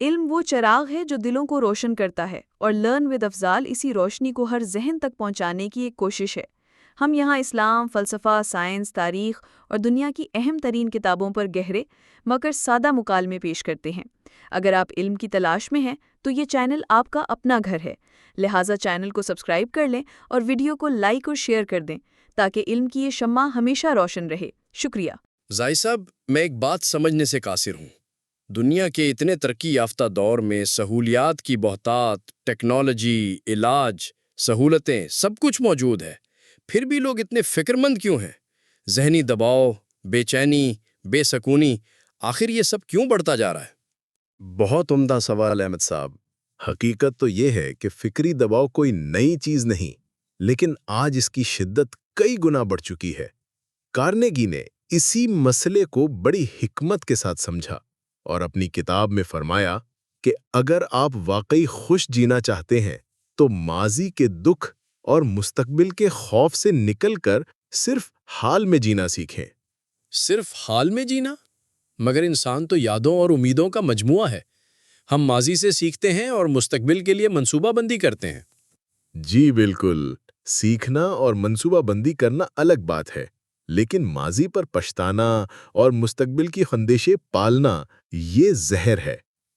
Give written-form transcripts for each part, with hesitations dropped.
علم وہ چراغ ہے جو دلوں کو روشن کرتا ہے، اور لرن ود افضال اسی روشنی کو ہر ذہن تک پہنچانے کی ایک کوشش ہے۔ ہم یہاں اسلام، فلسفہ، سائنس، تاریخ اور دنیا کی اہم ترین کتابوں پر گہرے مگر سادہ مکالمے پیش کرتے ہیں۔ اگر آپ علم کی تلاش میں ہیں تو یہ چینل آپ کا اپنا گھر ہے، لہٰذا چینل کو سبسکرائب کر لیں اور ویڈیو کو لائک اور شیئر کر دیں تاکہ علم کی یہ شمع ہمیشہ روشن رہے۔ شکریہ۔ زائی صاحب، میں ایک بات سمجھنے سے قاصر ہوں۔ دنیا کے اتنے ترقی یافتہ دور میں سہولیات کی بہتات، ٹیکنالوجی، علاج، سہولتیں، سب کچھ موجود ہے، پھر بھی لوگ اتنے فکر مند کیوں ہیں؟ ذہنی دباؤ، بے چینی، بے سکونی، آخر یہ سب کیوں بڑھتا جا رہا ہے؟ بہت عمدہ سوال احمد صاحب۔ حقیقت تو یہ ہے کہ فکری دباؤ کوئی نئی چیز نہیں، لیکن آج اس کی شدت کئی گنا بڑھ چکی ہے۔ کارنیگی نے اسی مسئلے کو بڑی حکمت کے ساتھ سمجھا اور اپنی کتاب میں فرمایا کہ اگر آپ واقعی خوش جینا چاہتے ہیں تو ماضی کے دکھ اور مستقبل کے خوف سے نکل کر صرف حال میں جینا سیکھیں۔ صرف حال میں جینا؟ مگر انسان تو یادوں اور امیدوں کا مجموعہ ہے۔ ہم ماضی سے سیکھتے ہیں اور مستقبل کے لیے منصوبہ بندی کرتے ہیں۔ جی بالکل، سیکھنا اور منصوبہ بندی کرنا الگ بات ہے، لیکن ماضی پر پچھتانا اور مستقبل کی خندشیں پالنا یہ زہر ہے۔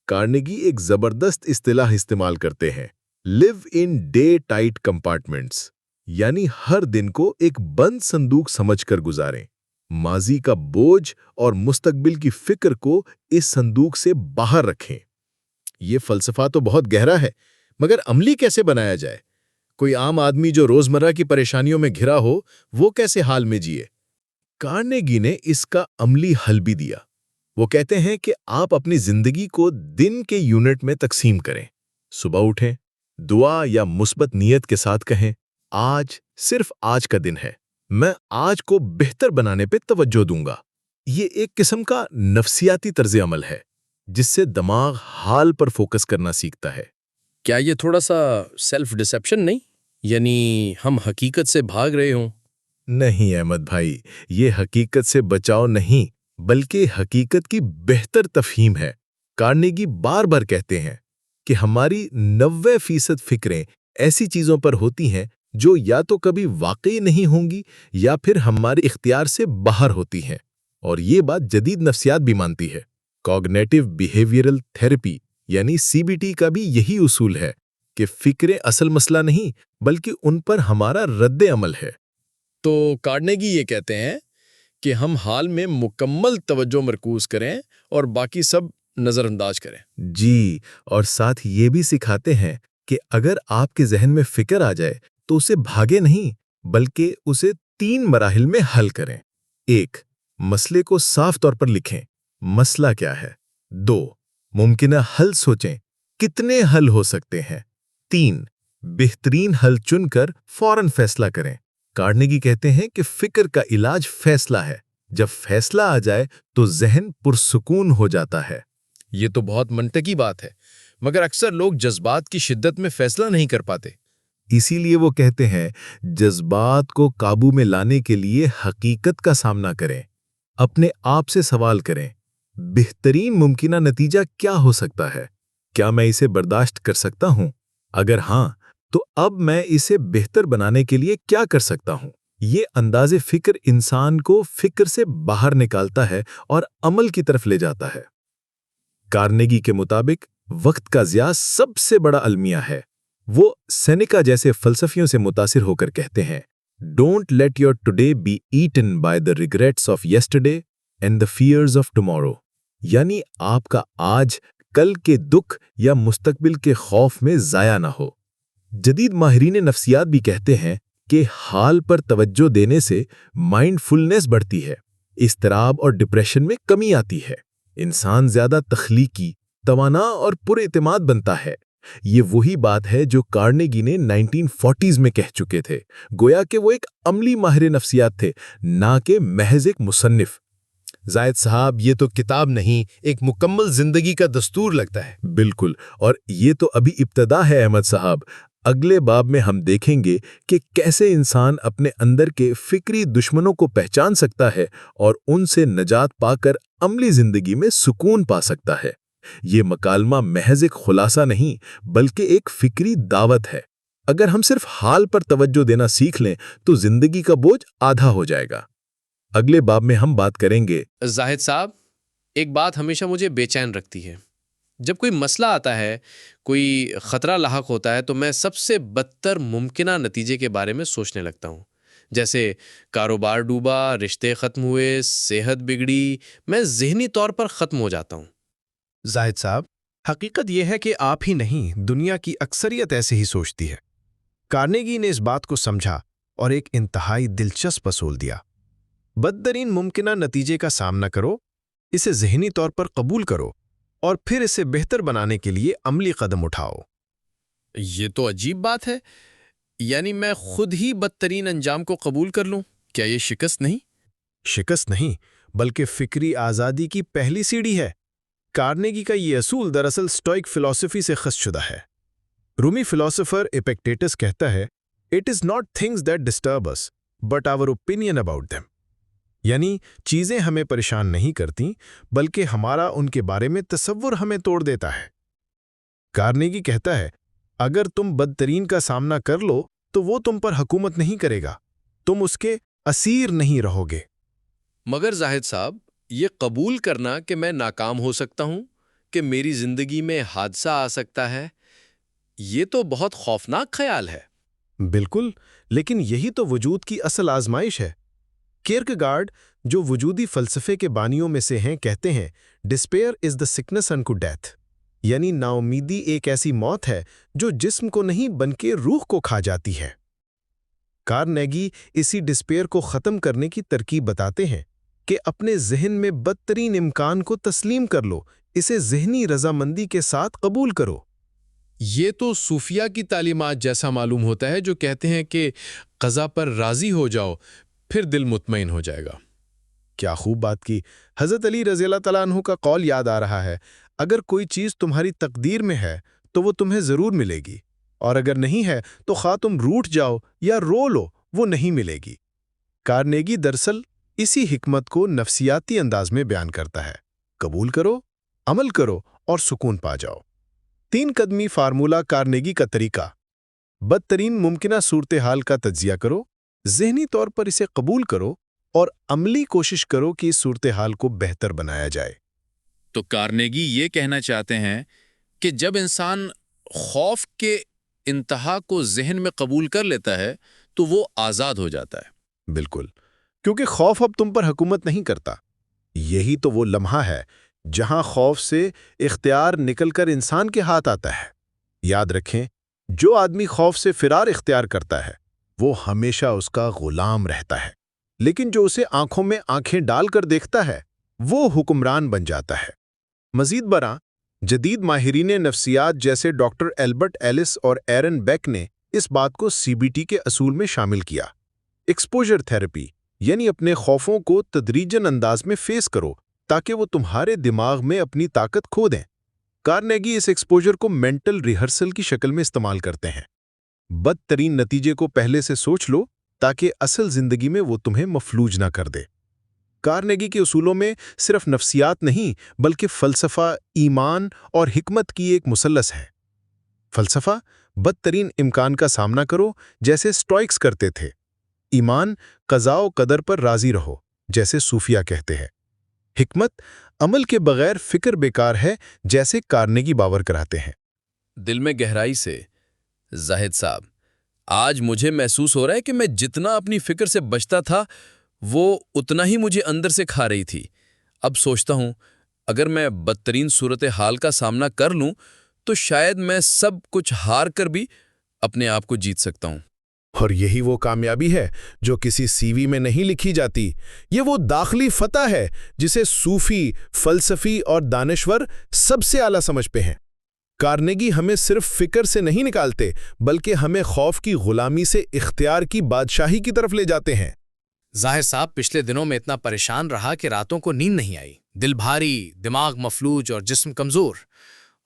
کارنیگی ایک زبردست اصطلاح استعمال کرتے ہیں، لیو ان ڈے ٹائٹ کمپارٹمنٹس، یعنی ہر دن کو ایک بند صندوق سمجھ کر گزاریں۔ ماضی کا بوجھ اور مستقبل کی فکر کو اس صندوق سے باہر رکھیں۔ یہ فلسفہ تو بہت گہرا ہے، مگر عملی کیسے بنایا جائے؟ کوئی عام آدمی جو روزمرہ کی پریشانیوں میں گھرا ہو، وہ کیسے حال میں جیے؟ کارنیگی نے اس کا عملی حل بھی دیا۔ وہ کہتے ہیں کہ آپ اپنی زندگی کو دن کے یونٹ میں تقسیم کریں۔ صبح اٹھیں، دعا یا مثبت نیت کے ساتھ کہیں، آج صرف آج کا دن ہے، میں آج کو بہتر بنانے پہ توجہ دوں گا۔ یہ ایک قسم کا نفسیاتی طرز عمل ہے جس سے دماغ حال پر فوکس کرنا سیکھتا ہے۔ کیا یہ تھوڑا سا سیلف ڈسیپشن نہیں؟ یعنی ہم حقیقت سے بھاگ رہے ہوں؟ نہیں احمد بھائی، یہ حقیقت سے بچاؤ نہیں، بلکہ حقیقت کی بہتر تفہیم ہے۔ کارنیگی بار بار کہتے ہیں کہ ہماری 90% فکریں ایسی چیزوں پر ہوتی ہیں جو یا تو کبھی واقعی نہیں ہوں گی یا پھر ہمارے اختیار سے باہر ہوتی ہیں، اور یہ بات جدید نفسیات بھی مانتی ہے۔ کوگنیٹو بیہیویئرل تھراپی یعنی CBT کا بھی یہی اصول ہے کہ فکریں اصل مسئلہ نہیں بلکہ ان پر ہمارا رد عمل ہے۔ تو کارنیگی یہ کہتے ہیں کہ ہم حال میں مکمل توجہ مرکوز کریں اور باقی سب نظر انداز کریں۔ جی، اور ساتھ یہ بھی سکھاتے ہیں کہ اگر آپ کے ذہن میں فکر آ جائے تو اسے بھاگے نہیں بلکہ اسے 3 مراحل میں حل کریں۔ 1. مسئلے کو صاف طور پر لکھیں، مسئلہ کیا ہے۔ 2. ممکنہ حل سوچیں، کتنے حل ہو سکتے ہیں۔ 3. بہترین حل چن کر فوراً فیصلہ کریں۔ کارنیگی کہتے ہیں کہ فکر کا علاج فیصلہ ہے، جب فیصلہ آ جائے تو ذہن پرسکون ہو جاتا ہے۔ یہ تو بہت منطقی بات ہے، مگر اکثر لوگ جذبات کی شدت میں فیصلہ نہیں کر پاتے۔ اسی لیے وہ کہتے ہیں جذبات کو قابو میں لانے کے لیے حقیقت کا سامنا کریں، اپنے آپ سے سوال کریں، بہترین ممکنہ نتیجہ کیا ہو سکتا ہے؟ کیا میں اسے برداشت کر سکتا ہوں؟ اگر ہاں، تو اب میں اسے بہتر بنانے کے لیے کیا کر سکتا ہوں؟ یہ انداز فکر انسان کو فکر سے باہر نکالتا ہے اور عمل کی طرف لے جاتا ہے۔ کارنیگی کے مطابق وقت کا ضیاع سب سے بڑا المیہ ہے۔ وہ سینیکا جیسے فلسفیوں سے متاثر ہو کر کہتے ہیں، "Don't let your today be eaten by the regrets of yesterday and the fears of tomorrow." یعنی آپ کا آج کل کے دکھ یا مستقبل کے خوف میں ضائع نہ ہو۔ جدید ماہرین نفسیات بھی کہتے ہیں کہ حال پر توجہ دینے سے مائنڈ فلنس بڑھتی ہے، اضطراب اور ڈپریشن میں کمی آتی ہے، انسان زیادہ تخلیقی، توانا اور پر اعتماد بنتا ہے۔ یہ وہی بات ہے جو کارنیگی نے 1940s میں کہہ چکے تھے، گویا کہ وہ ایک عملی ماہر نفسیات تھے، نہ کہ محض ایک مصنف۔ زاہد صاحب، یہ تو کتاب نہیں، ایک مکمل زندگی کا دستور لگتا ہے۔ بالکل، اور یہ تو ابھی ابتدا ہے احمد صاحب۔ اگلے باب میں ہم دیکھیں گے کہ کیسے انسان اپنے اندر کے فکری دشمنوں کو پہچان سکتا ہے اور ان سے نجات پا کر عملی زندگی میں سکون پا سکتا ہے۔ یہ مکالمہ محض ایک خلاصہ نہیں بلکہ ایک فکری دعوت ہے۔ اگر ہم صرف حال پر توجہ دینا سیکھ لیں تو زندگی کا بوجھ آدھا ہو جائے گا۔ اگلے باب میں ہم بات کریں گے۔ زاہد صاحب، ایک بات ہمیشہ مجھے بے چین رکھتی ہے۔ جب کوئی مسئلہ آتا ہے، کوئی خطرہ لاحق ہوتا ہے، تو میں سب سے بدتر ممکنہ نتیجے کے بارے میں سوچنے لگتا ہوں۔ جیسے کاروبار ڈوبا، رشتے ختم ہوئے، صحت بگڑی، میں ذہنی طور پر ختم ہو جاتا ہوں۔ زاہد صاحب، حقیقت یہ ہے کہ آپ ہی نہیں، دنیا کی اکثریت ایسے ہی سوچتی ہے۔ کارنیگی نے اس بات کو سمجھا اور ایک انتہائی دلچسپ اصول دیا۔ بدترین ممکنہ نتیجے کا سامنا کرو، اسے ذہنی طور پر قبول کرو اور پھر اسے بہتر بنانے کے لیے عملی قدم اٹھاؤ۔ یہ تو عجیب بات ہے، یعنی میں خود ہی بدترین انجام کو قبول کر لوں؟ کیا یہ شکست نہیں؟ شکست نہیں، بلکہ فکری آزادی کی پہلی سیڑھی ہے۔ کارنیگی کا یہ اصول دراصل سٹوئک فلسفی سے خص شدہ ہے۔ رومی فلسفر ایپیکٹیٹس کہتا ہے، "It is not things that disturb us, but our opinion about them." یعنی چیزیں ہمیں پریشان نہیں کرتیں، بلکہ ہمارا ان کے بارے میں تصور ہمیں توڑ دیتا ہے۔ کارنیگی کہتا ہے، اگر تم بدترین کا سامنا کر لو تو وہ تم پر حکومت نہیں کرے گا، تم اس کے اسیر نہیں رہو گے۔ مگر زاہد صاحب، یہ قبول کرنا کہ میں ناکام ہو سکتا ہوں، کہ میری زندگی میں حادثہ آ سکتا ہے، یہ تو بہت خوفناک خیال ہے۔ بالکل، لیکن یہی تو وجود کی اصل آزمائش ہے۔ کیرکگارڈ، جو وجودی فلسفے کے بانیوں میں سے ہیں، کہتے ہیں، ڈسپیئر از دا سکنس انٹو ڈیتھ، یعنی نا امیدی ایک ایسی موت ہے جو جسم کو نہیں بلکہ روح کو کھا جاتی ہے۔ کارنیگی اسی ڈسپیئر کو ختم کرنے کی ترکیب بتاتے ہیں کہ اپنے ذہن میں بدترین امکان کو تسلیم کر لو، اسے ذہنی رضامندی کے ساتھ قبول کرو۔ یہ تو صوفیہ کی تعلیمات جیسا معلوم ہوتا ہے، جو کہتے ہیں کہ قضا پر راضی ہو جاؤ، پھر دل مطمئن ہو جائے گا۔ کیا خوب بات کی۔ حضرت علی رضی اللہ تعالیٰ عنہ کا قول یاد آ رہا ہے، اگر کوئی چیز تمہاری تقدیر میں ہے تو وہ تمہیں ضرور ملے گی، اور اگر نہیں ہے تو خواہ تم روٹھ جاؤ یا رو لو، وہ نہیں ملے گی۔ کارنیگی دراصل اسی حکمت کو نفسیاتی انداز میں بیان کرتا ہے۔ قبول کرو، عمل کرو اور سکون پا جاؤ۔ 3 قدمی فارمولہ کارنیگی کا طریقہ: بدترین ممکنہ صورتحال کا تجزیہ کرو، ذہنی طور پر اسے قبول کرو اور عملی کوشش کرو کہ اس صورتحال کو بہتر بنایا جائے۔ تو کارنیگی یہ کہنا چاہتے ہیں کہ جب انسان خوف کے انتہا کو ذہن میں قبول کر لیتا ہے تو وہ آزاد ہو جاتا ہے۔ بالکل، کیونکہ خوف اب تم پر حکومت نہیں کرتا۔ یہی تو وہ لمحہ ہے جہاں خوف سے اختیار نکل کر انسان کے ہاتھ آتا ہے۔ یاد رکھیں، جو آدمی خوف سے فرار اختیار کرتا ہے وہ ہمیشہ اس کا غلام رہتا ہے، لیکن جو اسے آنکھوں میں آنکھیں ڈال کر دیکھتا ہے وہ حکمران بن جاتا ہے۔ مزید برآں، جدید ماہرین نفسیات جیسے ڈاکٹر ایلبرٹ ایلس اور ایرن بیک نے اس بات کو CBT کے اصول میں شامل کیا۔ ایکسپوجر تھراپی، یعنی اپنے خوفوں کو تدریجاً انداز میں فیس کرو تاکہ وہ تمہارے دماغ میں اپنی طاقت کھو دیں۔ کارنیگی اس ایکسپوجر کو مینٹل ریہرسل کی شکل میں استعمال کرتے ہیں۔ بدترین نتیجے کو پہلے سے سوچ لو تاکہ اصل زندگی میں وہ تمہیں مفلوج نہ کر دے۔ کارنیگی کے اصولوں میں صرف نفسیات نہیں بلکہ فلسفہ، ایمان اور حکمت کی ایک مثلث ہے۔ فلسفہ، بدترین امکان کا سامنا کرو جیسے سٹوئکس کرتے تھے۔ ایمان، قضاء و قدر پر راضی رہو جیسے صوفیہ کہتے ہیں۔ حکمت، عمل کے بغیر فکر بیکار ہے جیسے کارنیگی باور کراتے ہیں۔ دل میں گہرائی سے، زاہد صاحب، آج مجھے محسوس ہو رہا ہے کہ میں جتنا اپنی فکر سے بچتا تھا وہ اتنا ہی مجھے اندر سے کھا رہی تھی۔ اب سوچتا ہوں اگر میں بدترین صورتحال کا سامنا کر لوں تو شاید میں سب کچھ ہار کر بھی اپنے آپ کو جیت سکتا ہوں۔ اور یہی وہ کامیابی ہے جو کسی CV میں نہیں لکھی جاتی۔ یہ وہ داخلی فتح ہے جسے صوفی، فلسفی اور دانشور سب سے اعلیٰ سمجھتے ہیں۔ کارنیگی ہمیں صرف فکر سے نہیں نکالتے بلکہ ہمیں خوف کی غلامی سے اختیار کی بادشاہی کی طرف لے جاتے ہیں۔ ظاہر صاحب، پچھلے دنوں میں اتنا پریشان رہا کہ راتوں کو نیند نہیں آئی، دل بھاری، دماغ مفلوج اور جسم کمزور۔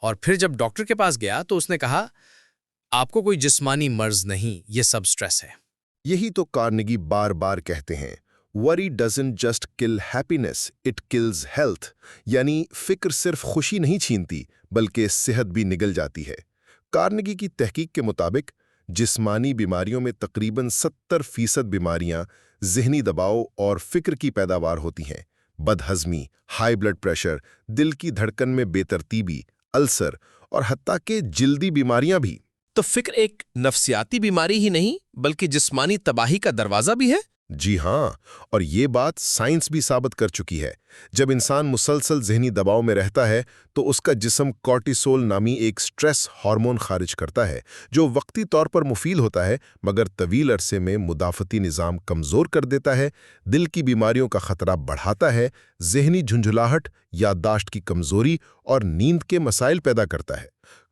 اور پھر جب ڈاکٹر کے پاس گیا تو اس نے کہا، آپ کو کوئی جسمانی مرض نہیں، یہ سب سٹریس ہے۔ یہی تو کارنیگی بار بار کہتے ہیں، وری ڈزنٹ جسٹ کل ہیپینس اٹ کلز ہیلتھ، یعنی فکر صرف خوشی نہیں چھینتی بلکہ صحت بھی نگل جاتی ہے۔ کارنیگی کی تحقیق کے مطابق جسمانی بیماریوں میں تقریباً 70% بیماریاں ذہنی دباؤ اور فکر کی پیداوار ہوتی ہیں۔ بد ہضمی، ہائی بلڈ پریشر، دل کی دھڑکن میں بے ترتیبی، السر اور حتیٰ کہ جلدی بیماریاں بھی۔ تو فکر ایک نفسیاتی بیماری ہی نہیں بلکہ جسمانی تباہی کا دروازہ بھی ہے؟ جی ہاں، اور یہ بات سائنس بھی ثابت کر چکی ہے۔ جب انسان مسلسل ذہنی دباؤ میں رہتا ہے تو اس کا جسم کورٹیسول نامی ایک سٹریس ہارمون خارج کرتا ہے، جو وقتی طور پر مفید ہوتا ہے مگر طویل عرصے میں مدافعتی نظام کمزور کر دیتا ہے، دل کی بیماریوں کا خطرہ بڑھاتا ہے، ذہنی جھنجھلاہٹ، یادداشت کی کمزوری اور نیند کے مسائل پیدا کرتا ہے۔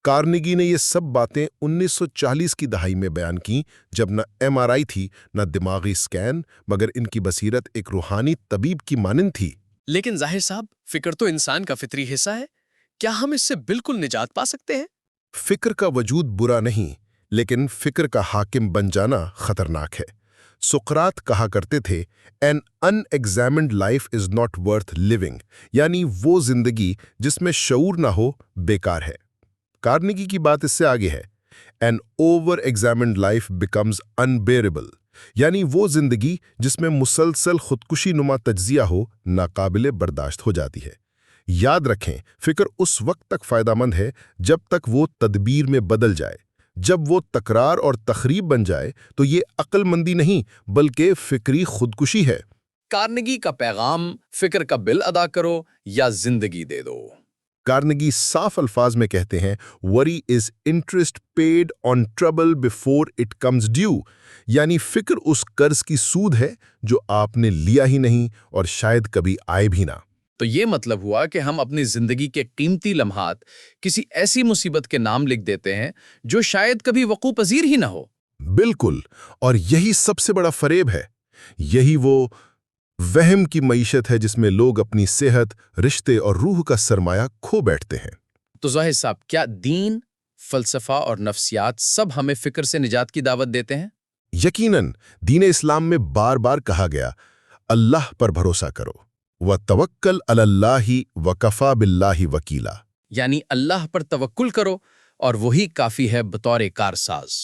کارنیگی نے یہ سب باتیں 1940 کی دہائی میں بیان کیں، جب نہ MRI تھی نہ دماغی سکین، مگر ان کی بصیرت ایک روحانی طبیب کی مانند تھی۔ لیکن ظاہر صاحب، فکر تو انسان کا فطری حصہ ہے، کیا ہم اس سے بالکل نجات پا سکتے ہیں؟ فکر کا وجود برا نہیں، لیکن فکر کا حاکم بن جانا خطرناک ہے۔ سقراط کہا کرتے تھے "An unexamined life is not worth living"، یعنی وہ زندگی جس میں شعور نہ ہو بیکار ہے۔ کارنیگی کی بات اس سے آگے ہے "An over-examined life becomes unbearable"، یعنی وہ زندگی جس میں مسلسل خودکشی نما تجزیہ ہو ناقابل برداشت ہو جاتی ہے۔ یاد رکھیں، فکر اس وقت تک فائدہ مند ہے جب تک وہ تدبیر میں بدل جائے۔ جب وہ تکرار اور تخریب بن جائے تو یہ عقل مندی نہیں بلکہ فکری خودکشی ہے۔ کارنیگی کا پیغام فکر کا بل ادا کرو یا زندگی دے دو۔ کارنیگی صاف الفاظ میں کہتے ہیں "Worry is interest paid on trouble before it comes due"، یعنی فکر اس قرض کی سود ہے جو آپ نے لیا ہی نہیں اور شاید کبھی آئے بھی نہ۔ تو یہ مطلب ہوا کہ ہم اپنی زندگی کے قیمتی لمحات کسی ایسی مصیبت کے نام لکھ دیتے ہیں جو شاید کبھی وقوع پذیر ہی نہ ہو۔ بالکل، اور یہی سب سے بڑا فریب ہے۔ یہی وہ وہم کی معیشت ہے جس میں لوگ اپنی صحت، رشتے اور روح کا سرمایہ کھو بیٹھتے ہیں۔ تو ظاہر صاحب، کیا دین، فلسفہ اور نفسیات سب ہمیں فکر سے نجات کی دعوت دیتے ہیں؟ یقیناً، دین اسلام میں بار بار کہا گیا اللہ پر بھروسہ کرو، وَتَوَكَّلْ عَلَى اللَّهِ وَكَفَى بِاللَّهِ وَكِيلًا، یعنی اللہ پر توکل کرو اور وہی کافی ہے بطور کارساز۔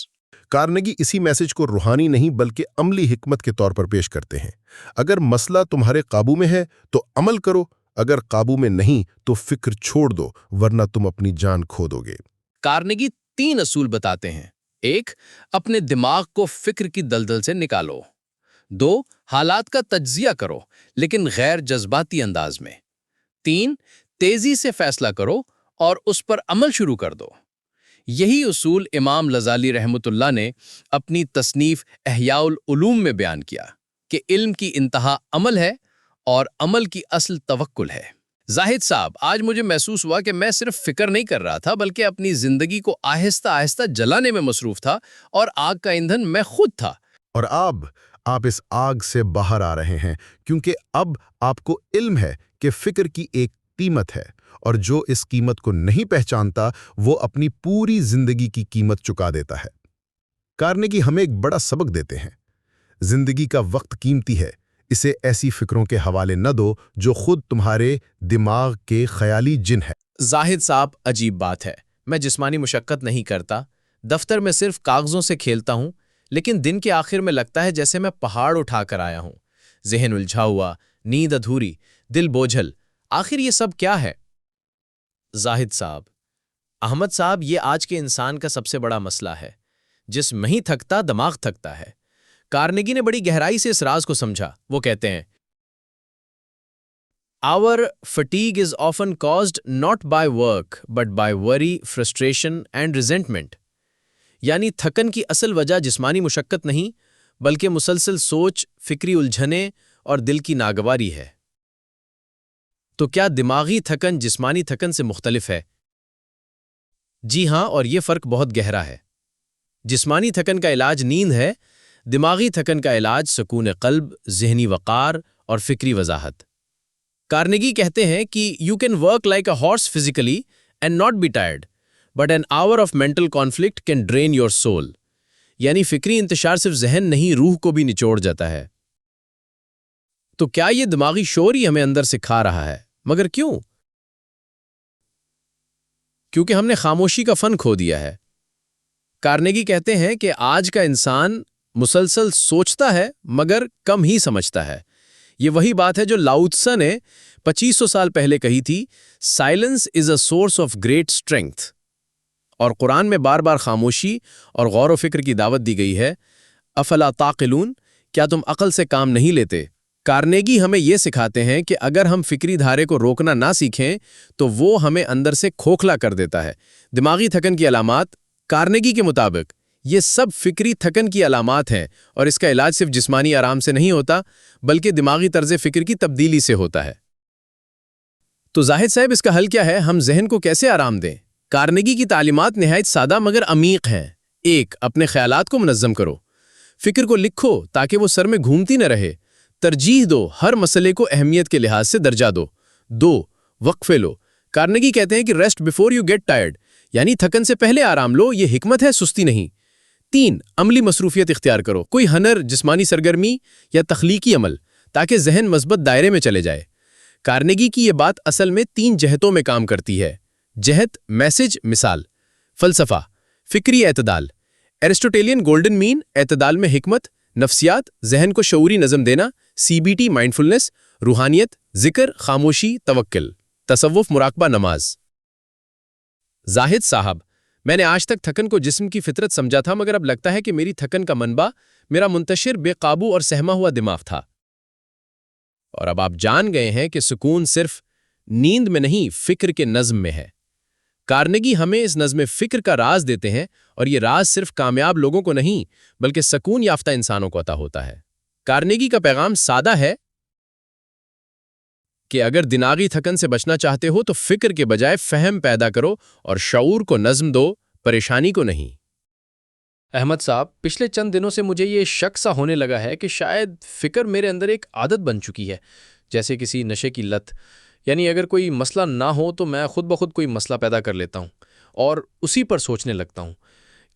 کارنیگی اسی میسج کو روحانی نہیں بلکہ عملی حکمت کے طور پر پیش کرتے ہیں۔ اگر مسئلہ تمہارے قابو میں ہے تو عمل کرو، اگر قابو میں نہیں تو فکر چھوڑ دو، ورنہ تم اپنی جان کھو دو گے۔ کارنیگی 3 اصول بتاتے ہیں۔ 1، اپنے دماغ کو فکر کی دلدل سے نکالو۔ 2، حالات کا تجزیہ کرو لیکن غیر جذباتی انداز میں۔ 3، تیزی سے فیصلہ کرو اور اس پر عمل شروع کر دو۔ یہی اصول امام غزالی رحمۃ اللہ نے اپنی تصنیف احیاء العلوم میں بیان کیا کہ علم کی انتہا عمل ہے اور عمل کی اصل توکل ہے۔ زاہد صاحب، آج مجھے محسوس ہوا کہ میں صرف فکر نہیں کر رہا تھا بلکہ اپنی زندگی کو آہستہ آہستہ جلانے میں مصروف تھا، اور آگ کا ایندھن میں خود تھا۔ اور آپ اس آگ سے باہر آ رہے ہیں کیونکہ اب آپ کو علم ہے کہ فکر کی ایک قیمت ہے، اور جو اس قیمت کو نہیں پہچانتا وہ اپنی پوری زندگی کی قیمت چکا دیتا ہے۔ کارنیگی ہمیں ایک بڑا سبق دیتے ہیں۔ زندگی کا وقت قیمتی ہے، اسے ایسی فکروں کے حوالے نہ دو جو خود تمہارے دماغ کے خیالی جن ہے۔ زاہد صاحب، عجیب بات ہے، میں جسمانی مشقت نہیں کرتا، دفتر میں صرف کاغذوں سے کھیلتا ہوں، لیکن دن کے آخر میں لگتا ہے جیسے میں پہاڑ اٹھا کر آیا ہوں۔ ذہن الجھا ہوا، نیند ادھوری، دل بوجھل، آخر یہ سب کیا ہے؟ زاہد صاحب، احمد صاحب، یہ آج کے انسان کا سب سے بڑا مسئلہ ہے۔ جسم نہیں تھکتا، دماغ تھکتا ہے۔ کارنیگی نے بڑی گہرائی سے اس راز کو سمجھا۔ وہ کہتے ہیں Our fatigue is often caused not by work but by worry, frustration and resentment. یعنی تھکن کی اصل وجہ جسمانی مشقت نہیں بلکہ مسلسل سوچ، فکری الجھنیں اور دل کی ناگواری ہے۔ تو کیا دماغی تھکن جسمانی تھکن سے مختلف ہے؟ جی ہاں، اور یہ فرق بہت گہرا ہے۔ جسمانی تھکن کا علاج نیند ہے، دماغی تھکن کا علاج سکون قلب، ذہنی وقار اور فکری وضاحت۔ کارنیگی کہتے ہیں کہ you can work like a horse physically and not be tired but an hour of mental conflict can drain your soul, یعنی فکری انتشار صرف ذہن نہیں، روح کو بھی نچوڑ جاتا ہے۔ تو کیا یہ دماغی شور ہی ہمیں اندر سکھا رہا ہے؟ مگر کیوں؟ کیونکہ ہم نے خاموشی کا فن کھو دیا ہے۔ کارنیگی کہتے ہیں کہ آج کا انسان مسلسل سوچتا ہے مگر کم ہی سمجھتا ہے۔ یہ وہی بات ہے جو لاؤ تسے نے 2500 سال پہلے کہی تھی، silence is a source of great strength. اور قرآن میں بار بار خاموشی اور غور و فکر کی دعوت دی گئی ہے۔ افلا تعقلون، کیا تم عقل سے کام نہیں لیتے؟ کارنیگی ہمیں یہ سکھاتے ہیں کہ اگر ہم فکری دھارے کو روکنا نہ سیکھیں تو وہ ہمیں اندر سے کھوکھلا کر دیتا ہے۔ دماغی تھکن کی علامات کارنیگی کے مطابق یہ سب فکری تھکن کی علامات ہیں، اور اس کا علاج صرف جسمانی آرام سے نہیں ہوتا بلکہ دماغی طرز فکر کی تبدیلی سے ہوتا ہے۔ تو زاہد صاحب، اس کا حل کیا ہے؟ ہم ذہن کو کیسے آرام دیں؟ کارنیگی کی تعلیمات نہایت سادہ مگر عمیق ہیں۔ 1. اپنے خیالات کو منظم کرو۔ فکر کو لکھو تاکہ وہ سر میں گھومتی نہ رہے۔ ترجیح دو، ہر مسئلے کو اہمیت کے لحاظ سے درجہ دو۔ 2. وقفے لو۔ کارنیگی کہتے ہیں کہ rest before you get tired, یعنی تھکن سے پہلے آرام لو، یہ حکمت ہے، سستی نہیں۔ 3. عملی مصروفیت اختیار کرو، کوئی ہنر، جسمانی سرگرمی یا تخلیقی عمل، تاکہ ذہن مثبت دائرے میں چلے جائے۔ کارنیگی کی یہ بات اصل میں 3 جہتوں میں کام کرتی ہے۔ جہت، میسج، مثال۔ فلسفہ، فکری اعتدال۔ ایرسٹوٹیلین گولڈن مین، اعتدال میں حکمت۔ نفسیات، ذہن کو شعوری نظم دینا۔ CBT، مائنڈفلنس۔ روحانیت، ذکر، خاموشی، توکل۔ تصوف، مراقبہ، نماز۔ زاہد صاحب، میں نے آج تک تھکن کو جسم کی فطرت سمجھا تھا، مگر اب لگتا ہے کہ میری تھکن کا منبع میرا منتشر، بے قابو اور سہما ہوا دماغ تھا۔ اور اب آپ جان گئے ہیں کہ سکون صرف نیند میں نہیں، فکر کے نظم میں ہے۔ کارنیگی ہمیں اس نظم فکر کا راز دیتے ہیں، اور یہ راز صرف کامیاب لوگوں کو نہیں بلکہ سکون یافتہ انسانوں کو عطا ہوتا ہے۔ کارنیگی کا پیغام سادہ ہے کہ اگر دماغی تھکن سے بچنا چاہتے ہو تو فکر کے بجائے فہم پیدا کرو اور شعور کو نظم دو، پریشانی کو نہیں۔ احمد صاحب، پچھلے چند دنوں سے مجھے یہ شک سا ہونے لگا ہے کہ شاید فکر میرے اندر ایک عادت بن چکی ہے، جیسے کسی نشے کی لت۔ یعنی اگر کوئی مسئلہ نہ ہو تو میں خود بخود کوئی مسئلہ پیدا کر لیتا ہوں اور اسی پر سوچنے لگتا ہوں۔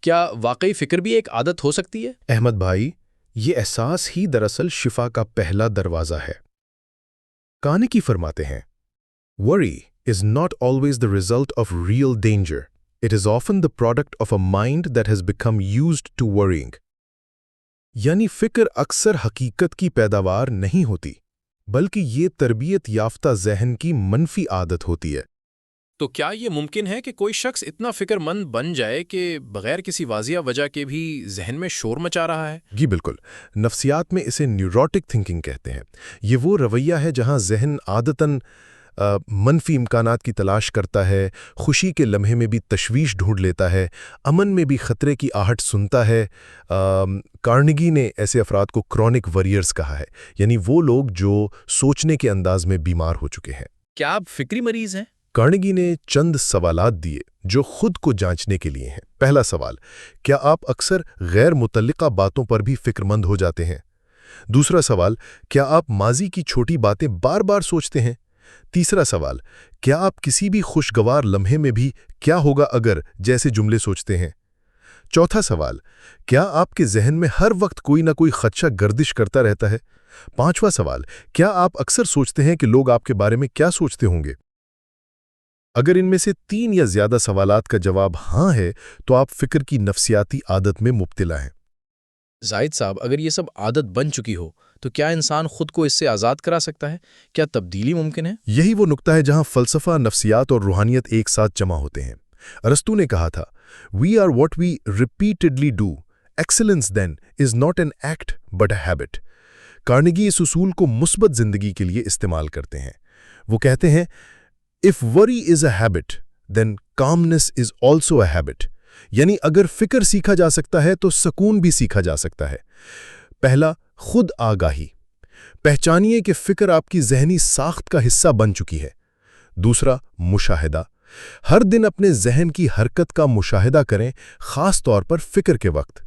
کیا واقعی فکر بھی ایک عادت ہو سکتی ہے؟ احمد بھائی، یہ احساس ہی دراصل شفا کا پہلا دروازہ ہے۔ کارنیگی فرماتے ہیں، "Worry is not always the result of real danger. It is often the product of a mind that has become used to worrying." یعنی فکر اکثر حقیقت کی پیداوار نہیں ہوتی، بلکہ یہ تربیت یافتہ ذہن کی منفی عادت ہوتی ہے۔ تو کیا یہ ممکن ہے کہ کوئی شخص اتنا فکر مند بن جائے کہ بغیر کسی واضح وجہ کے بھی ذہن میں شور مچا رہا ہے؟ جی بالکل، نفسیات میں اسے نیوروٹک تھنکنگ کہتے ہیں۔ یہ وہ رویہ ہے جہاں ذہن عادتاً منفی امکانات کی تلاش کرتا ہے، خوشی کے لمحے میں بھی تشویش ڈھونڈ لیتا ہے، امن میں بھی خطرے کی آہٹ سنتا ہے۔ کارنیگی نے ایسے افراد کو کرونک وریئرز کہا ہے، یعنی وہ لوگ جو سوچنے کے انداز میں بیمار ہو چکے ہیں۔ کیا آپ فکری مریض ہیں؟ کارنیگی نے چند سوالات دیے جو خود کو جانچنے کے لیے ہیں۔ پہلا سوال، کیا آپ اکثر غیر متعلقہ باتوں پر بھی فکر مند ہو جاتے ہیں؟ دوسرا سوال، کیا آپ ماضی کی چھوٹی باتیں بار بار سوچتے ہیں؟ تیسرا سوال، کیا آپ کسی بھی خوشگوار لمحے میں بھی کیا ہوگا اگر جیسے جملے سوچتے ہیں؟ چوتھا سوال، کیا آپ کے ذہن میں ہر وقت کوئی نہ کوئی خدشہ گردش کرتا رہتا ہے؟ پانچواں سوال، کیا آپ اکثر سوچتے ہیں کہ لوگ آپ کے بارے میں کیا سوچتے ہوں گے؟ اگر ان میں سے 3 یا زیادہ سوالات کا جواب ہاں ہے تو آپ فکر کی نفسیاتی عادت میں مبتلا ہیں۔ زاہد صاحب، اگر یہ سب عادت بن چکی ہو تو کیا انسان خود کو اس سے آزاد کرا سکتا ہے؟ کیا تبدیلی ممکن ہے؟ یہی وہ نقطہ ہے جہاں فلسفہ، نفسیات اور روحانیت ایک ساتھ جمع ہوتے ہیں۔ ارسطو نے کہا تھا، "We are what we repeatedly do. Excellence then is not an act but a habit." Carnegie اس اصول کو مثبت زندگی کے لیے استعمال کرتے ہیں۔ وہ کہتے ہیں، "If worry is a habit, then calmness is also a habit." یعنی اگر فکر سیکھا جا سکتا ہے تو سکون بھی سیکھا جا سکتا ہے۔ پہلا، خود آگاہی۔ پہچانیے کہ فکر آپ کی ذہنی ساخت کا حصہ بن چکی ہے۔ دوسرا، مشاہدہ۔ ہر دن اپنے ذہن کی حرکت کا مشاہدہ کریں، خاص طور پر فکر کے وقت۔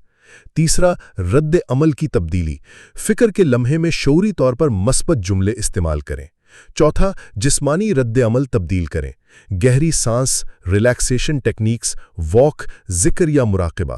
تیسرا، رد عمل کی تبدیلی۔ فکر کے لمحے میں شعوری طور پر مثبت جملے استعمال کریں۔ چوتھا، جسمانی رد عمل تبدیل کریں۔ گہری سانس، ریلیکسیشن ٹیکنیکس، واک، ذکر یا مراقبہ۔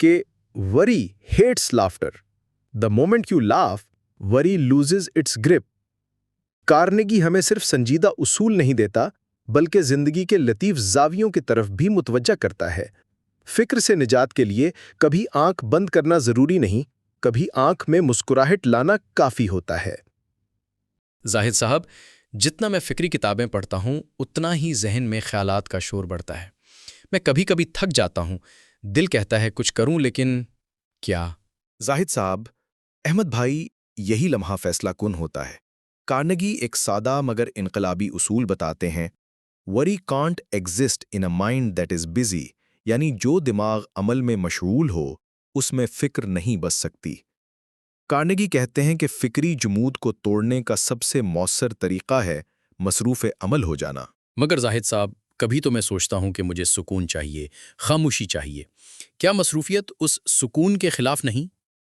کہ worry hates laughter. The moment you laugh, worry loses its grip. Carnegie ہمیں صرف سنجیدہ اصول نہیں دیتا بلکہ زندگی کے لطیف زاویوں کی طرف بھی متوجہ کرتا ہے۔ فکر سے نجات کے لیے کبھی آنکھ بند کرنا ضروری نہیں، کبھی آنکھ میں مسکراہٹ لانا کافی ہوتا ہے۔ زاہد صاحب، جتنا میں فکری کتابیں پڑھتا ہوں اتنا ہی ذہن میں خیالات کا شور بڑھتا ہے۔ میں کبھی کبھی تھک جاتا ہوں، دل کہتا ہے کچھ کروں لیکن کیا؟ زاہد صاحب، احمد بھائی، یہی لمحہ فیصلہ کن ہوتا ہے۔ کارنیگی ایک سادہ مگر انقلابی اصول بتاتے ہیں: worry can't exist in a mind that is busy، یعنی جو دماغ عمل میں مشغول ہو اس میں فکر نہیں بس سکتی۔ کارنیگی کہتے ہیں کہ فکری جمود کو توڑنے کا سب سے مؤثر طریقہ ہے مصروف عمل ہو جانا۔ مگر زاہد صاحب، کبھی تو میں سوچتا ہوں کہ مجھے سکون چاہیے، خاموشی چاہیے۔ کیا مصروفیت اس سکون کے خلاف نہیں؟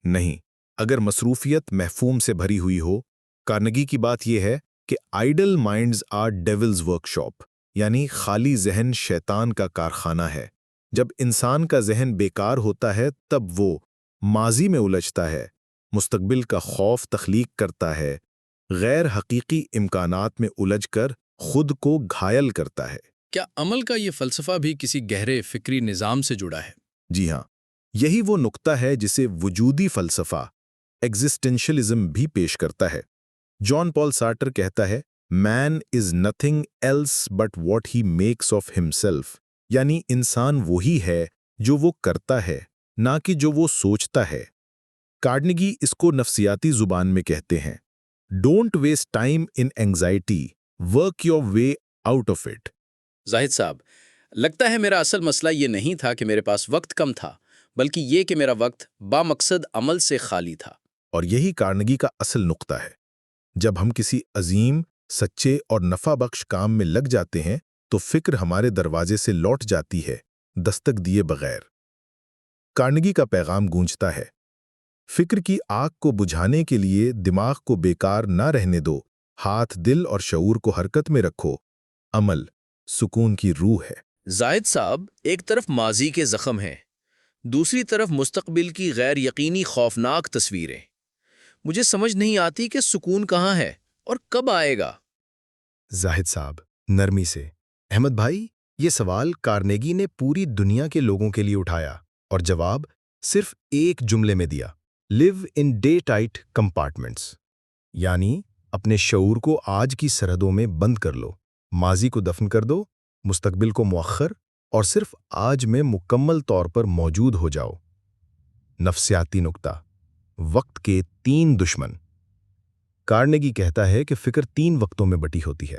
نہیں، اگر مصروفیت مفہوم سے بھری ہوئی ہو۔ کارنیگی کی بات یہ ہے کہ idle minds are devil's workshop, یعنی خالی ذہن شیطان کا کارخانہ ہے۔ جب انسان کا ذہن بیکار ہوتا ہے تب وہ ماضی میں الجھتا ہے، مستقبل کا خوف تخلیق کرتا ہے، غیر حقیقی امکانات میں الجھ کر خود کو گھائل کرتا ہے۔ کیا عمل کا یہ فلسفہ بھی کسی گہرے فکری نظام سے جڑا ہے؟ جی ہاں، یہی وہ نقطہ ہے جسے وجودی فلسفہ ایگزسٹینشلزم بھی پیش کرتا ہے۔ جان پال سارٹر کہتا ہے، man is nothing else but what he makes of himself, یعنی انسان وہی ہے جو وہ کرتا ہے، نہ کہ جو وہ سوچتا ہے۔ کارنیگی اس کو نفسیاتی زبان میں کہتے ہیں، don't waste time in anxiety, work your way out of it. Zahid sahib, لگتا ہے میرا اصل مسئلہ یہ نہیں تھا کہ میرے پاس وقت کم تھا، بلکہ یہ کہ میرا وقت بامقصد عمل سے خالی تھا۔ اور یہی کارنیگی کا اصل نقطہ ہے۔ جب ہم کسی عظیم، سچے اور نفع بخش کام میں لگ جاتے ہیں تو فکر ہمارے دروازے سے لوٹ جاتی ہے، دستک دیے بغیر۔ کارنیگی کا پیغام گونجتا ہے، فکر کی آگ کو بجھانے کے لیے دماغ کو بیکار نہ رہنے دو، ہاتھ، دل اور شعور کو حرکت میں رکھو۔ عمل سکون کی روح ہے۔ زاہد صاحب، ایک طرف ماضی کے زخم ہیں، دوسری طرف مستقبل کی غیر یقینی خوفناک تصویریں۔ مجھے سمجھ نہیں آتی کہ سکون کہاں ہے اور کب آئے گا؟ زاہد صاحب، نرمی سے۔ احمد بھائی، یہ سوال کارنیگی نے پوری دنیا کے لوگوں کے لیے اٹھایا اور جواب صرف ایک جملے میں دیا: live in day-tight compartments، یعنی اپنے شعور کو آج کی سرحدوں میں بند کر لو، ماضی کو دفن کر دو، مستقبل کو مؤخر، اور صرف آج میں مکمل طور پر موجود ہو جاؤ۔ نفسیاتی نکتہ: وقت کے 3 دشمن۔ کارنیگی کہتا ہے کہ فکر 3 وقتوں میں بٹی ہوتی ہے: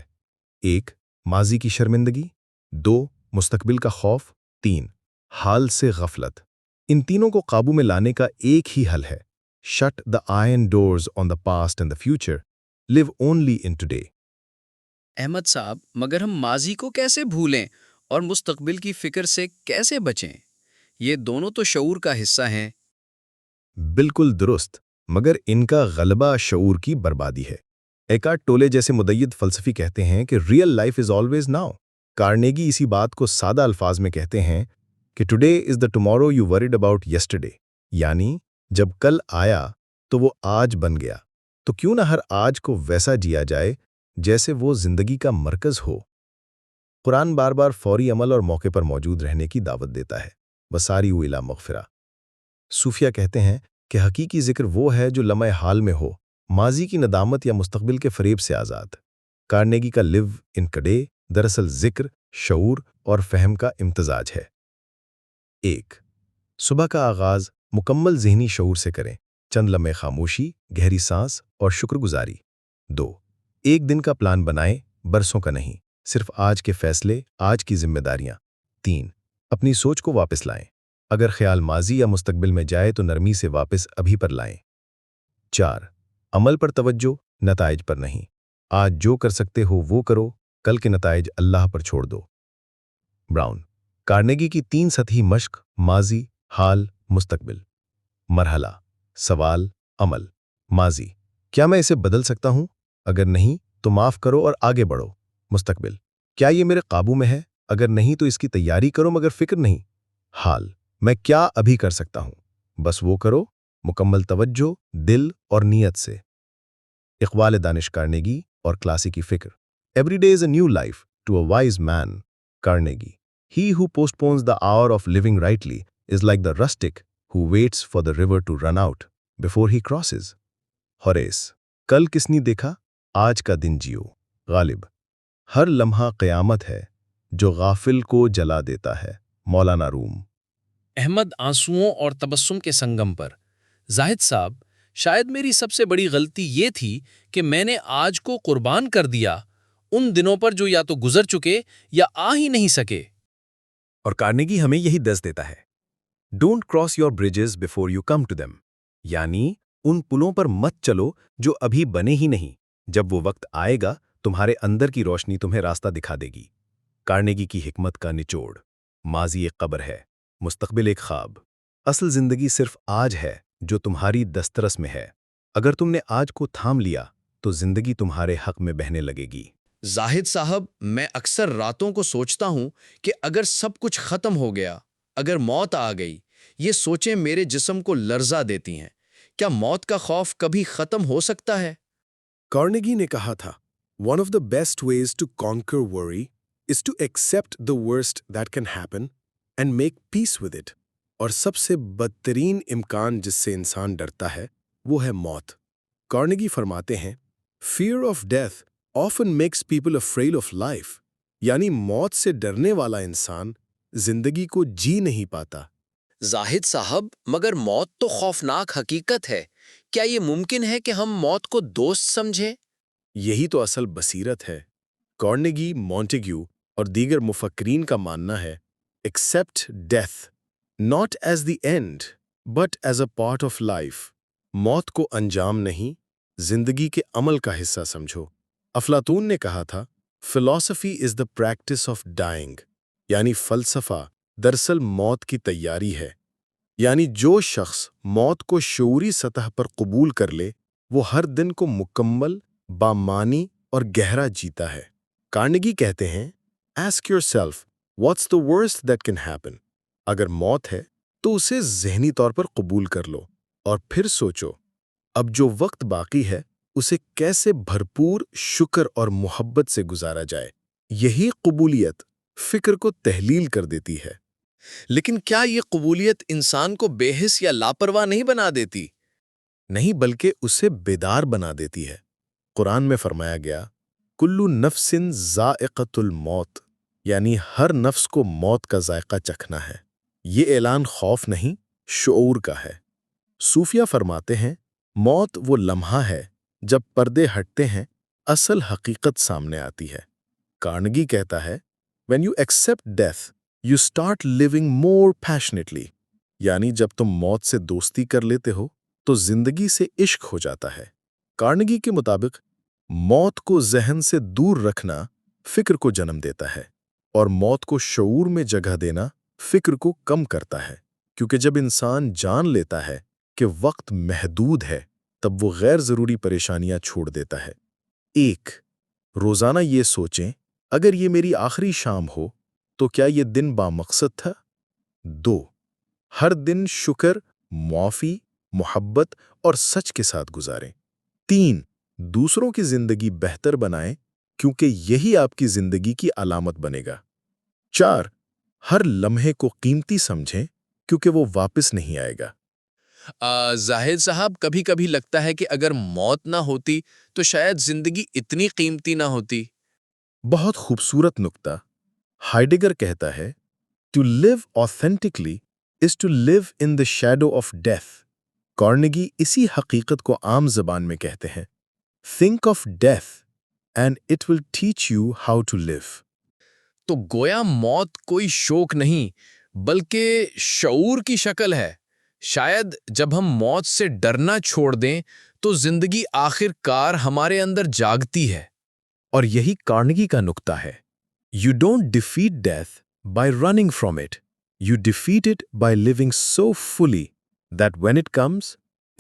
1 ماضی کی شرمندگی، 2 مستقبل کا خوف، 3 حال سے غفلت۔ ان تینوں کو قابو میں لانے کا ایک ہی حل ہے: shut the iron doors on the past and the future, live only in today۔ Ahmad صاحب، مگر ہم ماضی کو کیسے بھولیں اور مستقبل کی فکر سے کیسے بچیں؟ یہ دونوں تو شعور کا حصہ ہیں۔ بالکل درست، مگر ان کا غلبہ شعور کی بربادی ہے۔ ایکارٹ ٹولے جیسے مدید فلسفی کہتے ہیں کہ real life is always now. Carnegie اسی بات کو سادہ الفاظ میں کہتے ہیں کہ today is the tomorrow you word about yesterday, یعنی جب کل آیا تو وہ آج بن گیا، تو کیوں نہ ہر آج کو ویسا جیا جائے جیسے وہ زندگی کا مرکز ہو۔ قرآن بار بار فوری عمل اور موقع پر موجود رہنے کی دعوت دیتا ہے، وساریعوا الی مغفرہ۔ صوفیہ کہتے ہیں کہ حقیقی ذکر وہ ہے جو لمحہ حال میں ہو، ماضی کی ندامت یا مستقبل کے فریب سے آزاد۔ کارنیگی کا لیو ان ٹوڈے دراصل ذکر، شعور اور فہم کا امتزاج ہے۔ 1 صبح کا آغاز مکمل ذہنی شعور سے کریں، چند لمحے خاموشی، گہری سانس اور شکر گزاری۔ 2 ایک دن کا پلان بنائیں، برسوں کا نہیں، صرف آج کے فیصلے، آج کی ذمہ داریاں۔ 3 اپنی سوچ کو واپس لائیں، اگر خیال ماضی یا مستقبل میں جائے تو نرمی سے واپس ابھی پر لائیں۔ 4 عمل پر توجہ، نتائج پر نہیں، آج جو کر سکتے ہو وہ کرو، کل کے نتائج اللہ پر چھوڑ دو۔ براؤن کارنیگی کی 3 سطحی مشق: ماضی، حال، مستقبل۔ مرحلہ: سوال، عمل۔ ماضی: کیا میں اسے بدل سکتا ہوں؟ اگر نہیں تو معاف کرو اور آگے بڑھو۔ مستقبل: کیا یہ میرے قابو میں ہے؟ اگر نہیں تو اس کی تیاری کرو مگر فکر نہیں۔ حال: میں کیا ابھی کر سکتا ہوں؟ بس وہ کرو، مکمل توجہ، دل اور نیت سے۔ اقبال دانش کارنیگی اور کلاسیکی فکر۔ Every day is a new life to a wise man. Carnegie. He who postpones the hour of living rightly is like the rustic who waits for the river to run out before he crosses. Horace. کل کس نے دیکھا؟ آج کا دن جیو۔ غالب. ہر لمحہ قیامت ہے جو غافل کو جلا دیتا ہے۔ مولانا روم۔ احمد آنسوؤں اور تبسم کے سنگم پر۔ زاہد صاحب، شاید میری سب سے بڑی غلطی یہ تھی کہ میں نے آج کو قربان کر دیا ان دنوں پر جو یا تو گزر چکے یا آ ہی نہیں سکے۔ اور کارنیگی ہمیں یہی درس دیتا ہے، don't cross your bridges before you come to them, یعنی ان پلوں پر مت چلو جو ابھی بنے ہی نہیں، جب وہ وقت آئے گا تمہارے اندر کی روشنی تمہیں راستہ دکھا دے گی۔ کارنیگی کی حکمت کا نچوڑ۔ ماضی ایک قبر ہے، مستقبل ایک خواب، اصل زندگی صرف آج ہے جو تمہاری دسترس میں ہے۔ اگر تم نے آج کو تھام لیا تو زندگی تمہارے حق میں بہنے لگے گی۔ زاہد صاحب، میں اکثر راتوں کو سوچتا ہوں کہ اگر سب کچھ ختم ہو گیا، اگر موت آ گئی، یہ سوچیں میرے جسم کو لرزا دیتی ہیں۔ کیا موت کا خوف کبھی ختم ہو سکتا ہے؟ کارنیگی نے کہا تھا، "One of the best ways to conquer worry is to accept the worst that can happen and make peace with it." اور سب سے بدترین امکان جس سے انسان ڈرتا ہے وہ ہے موت۔ کارنیگی فرماتے ہیں، "Fear of death often makes people afraid of life." یعنی موت سے ڈرنے والا انسان زندگی کو جی نہیں پاتا۔ زاہد صاحب، مگر موت تو خوفناک حقیقت ہے، کیا یہ ممکن ہے کہ ہم موت کو دوست سمجھیں؟ یہی تو اصل بصیرت ہے۔ کارنیگی، مونٹیگیو اور دیگر مفکرین کا ماننا ہے، "Accept death not as the end but as a part of life." موت کو انجام نہیں، زندگی کے عمل کا حصہ سمجھو۔ افلاطون نے کہا تھا، "Philosophy is the practice of dying." یعنی فلسفہ دراصل موت کی تیاری ہے۔ یعنی جو شخص موت کو شعوری سطح پر قبول کر لے وہ ہر دن کو مکمل، بامعنی اور گہرا جیتا ہے۔ کارنیگی کہتے ہیں، "Ask yourself, what's the worst that can happen?" اگر موت ہے تو اسے ذہنی طور پر قبول کر لو اور پھر سوچو اب جو وقت باقی ہے اسے کیسے بھرپور شکر اور محبت سے گزارا جائے۔ یہی قبولیت فکر کو تحلیل کر دیتی ہے۔ لیکن کیا یہ قبولیت انسان کو بے حس یا لاپرواہ نہیں بنا دیتی؟ نہیں، بلکہ اسے بیدار بنا دیتی ہے۔ قرآن میں فرمایا گیا، "کلُّ نفس ذائقۃ الموت"، یعنی ہر نفس کو موت کا ذائقہ چکھنا ہے۔ یہ اعلان خوف نہیں، شعور کا ہے۔ صوفیہ فرماتے ہیں، موت وہ لمحہ ہے جب پردے ہٹتے ہیں، اصل حقیقت سامنے آتی ہے۔ کارنیگی کہتا ہے، "When you accept death, you start living more passionately." یعنی جب تم موت سے دوستی کر لیتے ہو تو زندگی سے عشق ہو جاتا ہے۔ کارنیگی کے مطابق موت کو ذہن سے دور رکھنا فکر کو جنم دیتا ہے، اور موت کو شعور میں جگہ دینا فکر کو کم کرتا ہے، کیونکہ جب انسان جان لیتا ہے کہ وقت محدود ہے تب وہ غیر ضروری پریشانیاں چھوڑ دیتا ہے۔ 1. روزانہ یہ سوچیں، اگر یہ میری آخری شام ہو تو کیا یہ دن بامقصد تھا؟ 2. ہر دن شکر، معافی، محبت اور سچ کے ساتھ گزاریں۔ 3. دوسروں کی زندگی بہتر بنائیں، کیونکہ یہی آپ کی زندگی کی علامت بنے گا۔ 4. ہر لمحے کو قیمتی سمجھیں، کیونکہ وہ واپس نہیں آئے گا۔ زاہد صاحب، کبھی کبھی لگتا ہے کہ اگر موت نہ ہوتی تو شاید زندگی اتنی قیمتی نہ ہوتی۔ بہت خوبصورت نکتہ۔ ہائیڈگر کہتا ہے، "To live authentically is to live in the shadow of death." Carnegie اسی حقیقت کو عام زبان میں کہتے ہیں، "Think of death and it will teach you how to live." تو گویا موت کوئی شوق نہیں بلکہ شعور کی شکل ہے۔ شاید جب ہم موت سے ڈرنا چھوڑ دیں تو زندگی آخر کار ہمارے اندر جاگتی ہے۔ اور یہی کارنیگی کا نکتہ ہے، "You don't defeat death by running from it. You defeat it by living so fully that when it comes,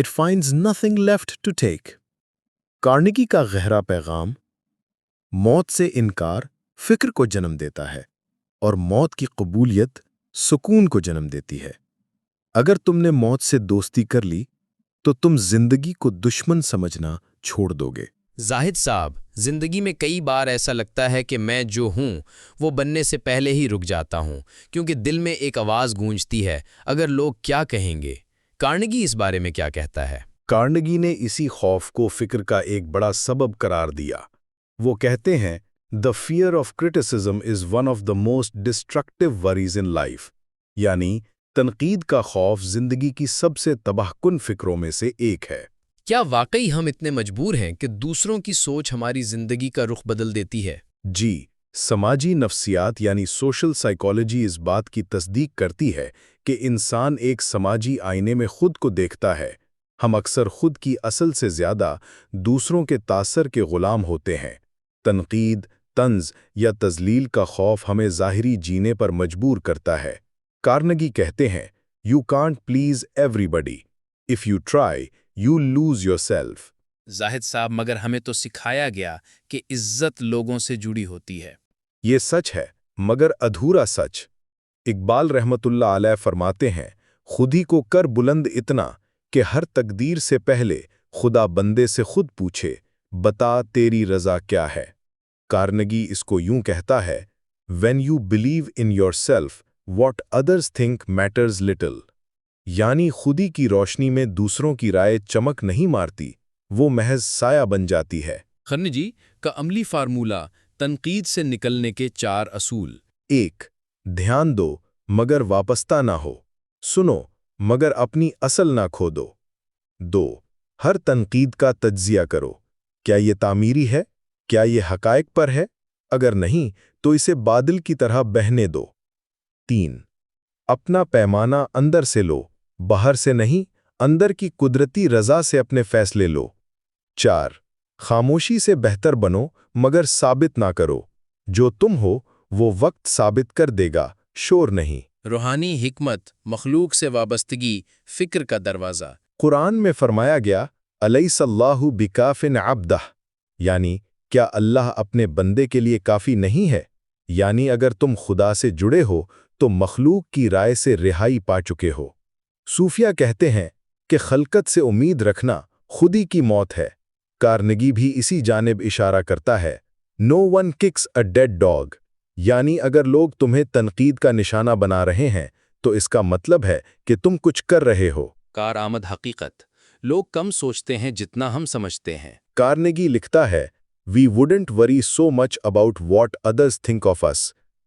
it finds nothing left to take." Carnegie کا گہرا پیغام، موت سے انکار فکر کو جنم دیتا ہے اور موت کی قبولیت سکون کو جنم دیتی ہے۔ اگر تم نے موت سے دوستی کر لی تو تم زندگی کو دشمن سمجھنا چھوڑ دو گے۔ زاہد صاحب، زندگی میں کئی بار ایسا لگتا ہے کہ میں جو ہوں وہ بننے سے پہلے ہی رک جاتا ہوں، کیونکہ دل میں ایک آواز گونجتی ہے، اگر لوگ کیا کہیں گے؟ کارنیگی اس بارے میں کیا کہتا ہے؟ کارنیگی نے اسی خوف کو فکر کا ایک بڑا سبب قرار دیا۔ وہ کہتے ہیں The fear of criticism is one of the most destructive worries in life، یعنی تنقید کا خوف زندگی کی سب سے تباہ کن فکروں میں سے ایک ہے۔ کیا واقعی ہم اتنے مجبور ہیں کہ دوسروں کی سوچ ہماری زندگی کا رخ بدل دیتی ہے؟ جی، سماجی نفسیات یعنی سوشل سائیکالوجی اس بات کی تصدیق کرتی ہے کہ انسان ایک سماجی آئینے میں خود کو دیکھتا ہے۔ ہم اکثر خود کی اصل سے زیادہ دوسروں کے تاثر کے غلام ہوتے ہیں۔ تنقید، طنز یا تذلیل کا خوف ہمیں ظاہری جینے پر مجبور کرتا ہے۔ کارنیگی کہتے ہیں "You can't please everybody. If you try, you'll lose yourself." زاہد صاحب، مگر ہمیں تو سکھایا گیا کہ عزت لوگوں سے جڑی ہوتی ہے۔ یہ سچ ہے، مگر ادھورا سچ۔ اقبال رحمت اللہ علیہ فرماتے ہیں "خودی کو کر بلند اتنا کہ ہر تقدیر سے پہلے خدا بندے سے خود پوچھے بتا تیری رضا کیا ہے۔ کارنیگی اس کو یوں کہتا ہے "When you believe in yourself, what others think matters little." یعنی خودی کی روشنی میں دوسروں کی رائے چمک نہیں مارتی، وہ محض سایہ بن جاتی ہے۔ خرنجی کا عملی فارمولہ تنقید سے نکلنے کے 4 اصول۔ 1. دھیان دو مگر وابستہ نہ ہو، سنو مگر اپنی اصل نہ کھو دو۔ 2. ہر تنقید کا تجزیہ کرو، کیا یہ تعمیری ہے؟ کیا یہ حقائق پر ہے؟ اگر نہیں تو اسے بادل کی طرح بہنے دو۔ 3. اپنا پیمانہ اندر سے لو، باہر سے نہیں، اندر کی قدرتی رضا سے اپنے فیصلے لو۔ 4. خاموشی سے بہتر بنو مگر ثابت نہ کرو، جو تم ہو وہ وقت ثابت کر دے گا، شور نہیں۔ روحانی حکمت، مخلوق سے وابستگی، فکر کا دروازہ۔ قرآن میں فرمایا گیا "الیس اللہ بکاف عبدہ"، یعنی کیا اللہ اپنے بندے کے لیے کافی نہیں ہے؟ یعنی اگر تم خدا سے جڑے ہو تو مخلوق کی رائے سے رہائی پا چکے ہو۔ صوفیہ کہتے ہیں کہ خلقت سے امید رکھنا خودی کی موت ہے۔ کارنیگی بھی اسی جانب اشارہ کرتا ہے "No one kicks a dead dog"، یعنی اگر لوگ تمہیں تنقید کا نشانہ بنا رہے ہیں تو اس کا مطلب ہے کہ تم کچھ کر رہے ہو۔ کارآمد حقیقت، لوگ کم سوچتے ہیں جتنا ہم سمجھتے ہیں۔ کارنیگی لکھتا ہے "We wouldn't worry so much about what others think of us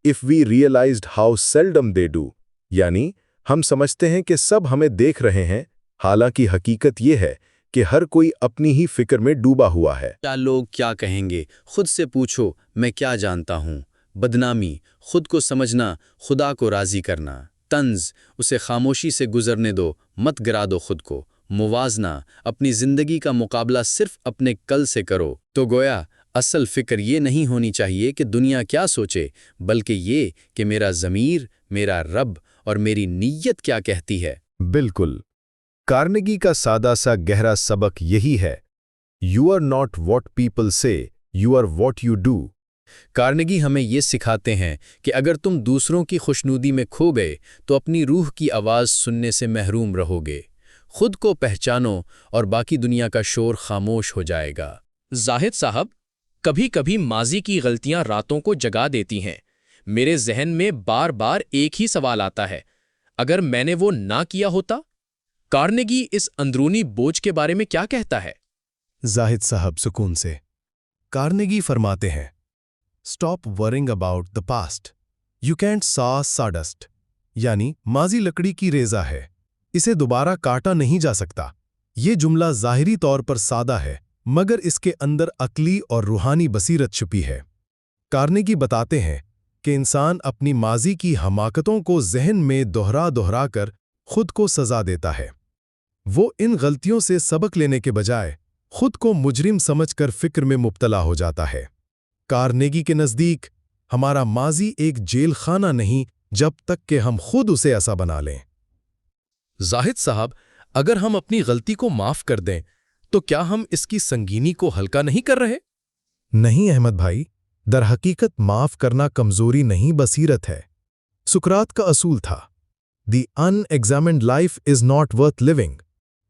if we realized how seldom they do"، یعنی ہم سمجھتے ہیں کہ سب ہمیں دیکھ رہے ہیں، حالانکہ حقیقت یہ ہے کہ ہر کوئی اپنی ہی فکر میں ڈوبا ہوا ہے۔ کیا لوگ کیا کہیں گے؟ خود سے پوچھو میں کیا جانتا ہوں۔ بدنامی، خود کو سمجھنا، خدا کو راضی کرنا۔ طنز، اسے خاموشی سے گزرنے دو، مت گرا دو خود کو۔ موازنہ، اپنی زندگی کا مقابلہ صرف اپنے کل سے کرو۔ تو گویا اصل فکر یہ نہیں ہونی چاہیے کہ دنیا کیا سوچے، بلکہ یہ کہ میرا ضمیر، میرا رب اور میری نیت کیا کہتی ہے۔ بالکل، کارنیگی کا سادہ سا گہرا سبق یہی ہے "You are not what people say, you are what you do"۔ Carnegie ہمیں یہ سکھاتے ہیں کہ اگر تم دوسروں کی خوشنودی میں کھو گئے تو اپنی روح کی آواز سننے سے محروم رہو گے۔ خود کو پہچانو اور باقی دنیا کا شور خاموش ہو جائے گا۔ زاہد صاحب، کبھی کبھی ماضی کی غلطیاں راتوں کو جگا دیتی ہیں۔ میرے ذہن میں بار بار ایک ہی سوال آتا ہے، اگر میں نے وہ نہ کیا ہوتا؟ کارنیگی اس اندرونی بوجھ کے بارے میں کیا کہتا ہے؟ زاہد صاحب سکون سے کارنیگی فرماتے ہیں "Stop worrying about the past. You can't saw sawdust"، یعنی ماضی لکڑی کی ریزہ ہے، اسے دوبارہ کاٹا نہیں جا سکتا۔ یہ جملہ ظاہری طور پر سادہ ہے، مگر اس کے اندر عقلی اور روحانی بصیرت چھپی ہے۔ کارنیگی بتاتے ہیں کہ انسان اپنی ماضی کی حماقتوں کو ذہن میں دہرا کر خود کو سزا دیتا ہے۔ وہ ان غلطیوں سے سبق لینے کے بجائے خود کو مجرم سمجھ کر فکر میں مبتلا ہو جاتا ہے۔ کارنیگی کے نزدیک ہمارا ماضی ایک جیل خانہ نہیں جب تک کہ ہم خود اسے ایسا بنا لیں۔ زاہد صاحب، اگر ہم اپنی غلطی کو معاف کر دیں تو کیا ہم اس کی سنگینی کو ہلکا نہیں کر رہے؟ نہیں احمد بھائی، در حقیقت معاف کرنا کمزوری نہیں بصیرت ہے۔ سقراط کا اصول تھا The unexamined life is not worth living.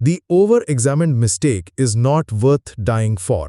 The over-examined mistake is not worth dying for.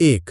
1.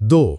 2.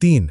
3.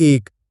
1.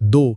2.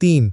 3.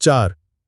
4.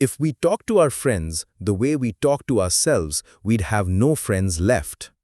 If we talk to our friends the way we talk to ourselves, we'd have no friends left.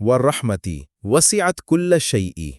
وَالرَّحْمَةِ وَسِعَتْ كُلَّ شَيْءٍ.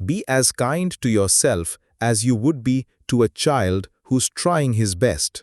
Be as kind to yourself as you would be to a child who's trying his best.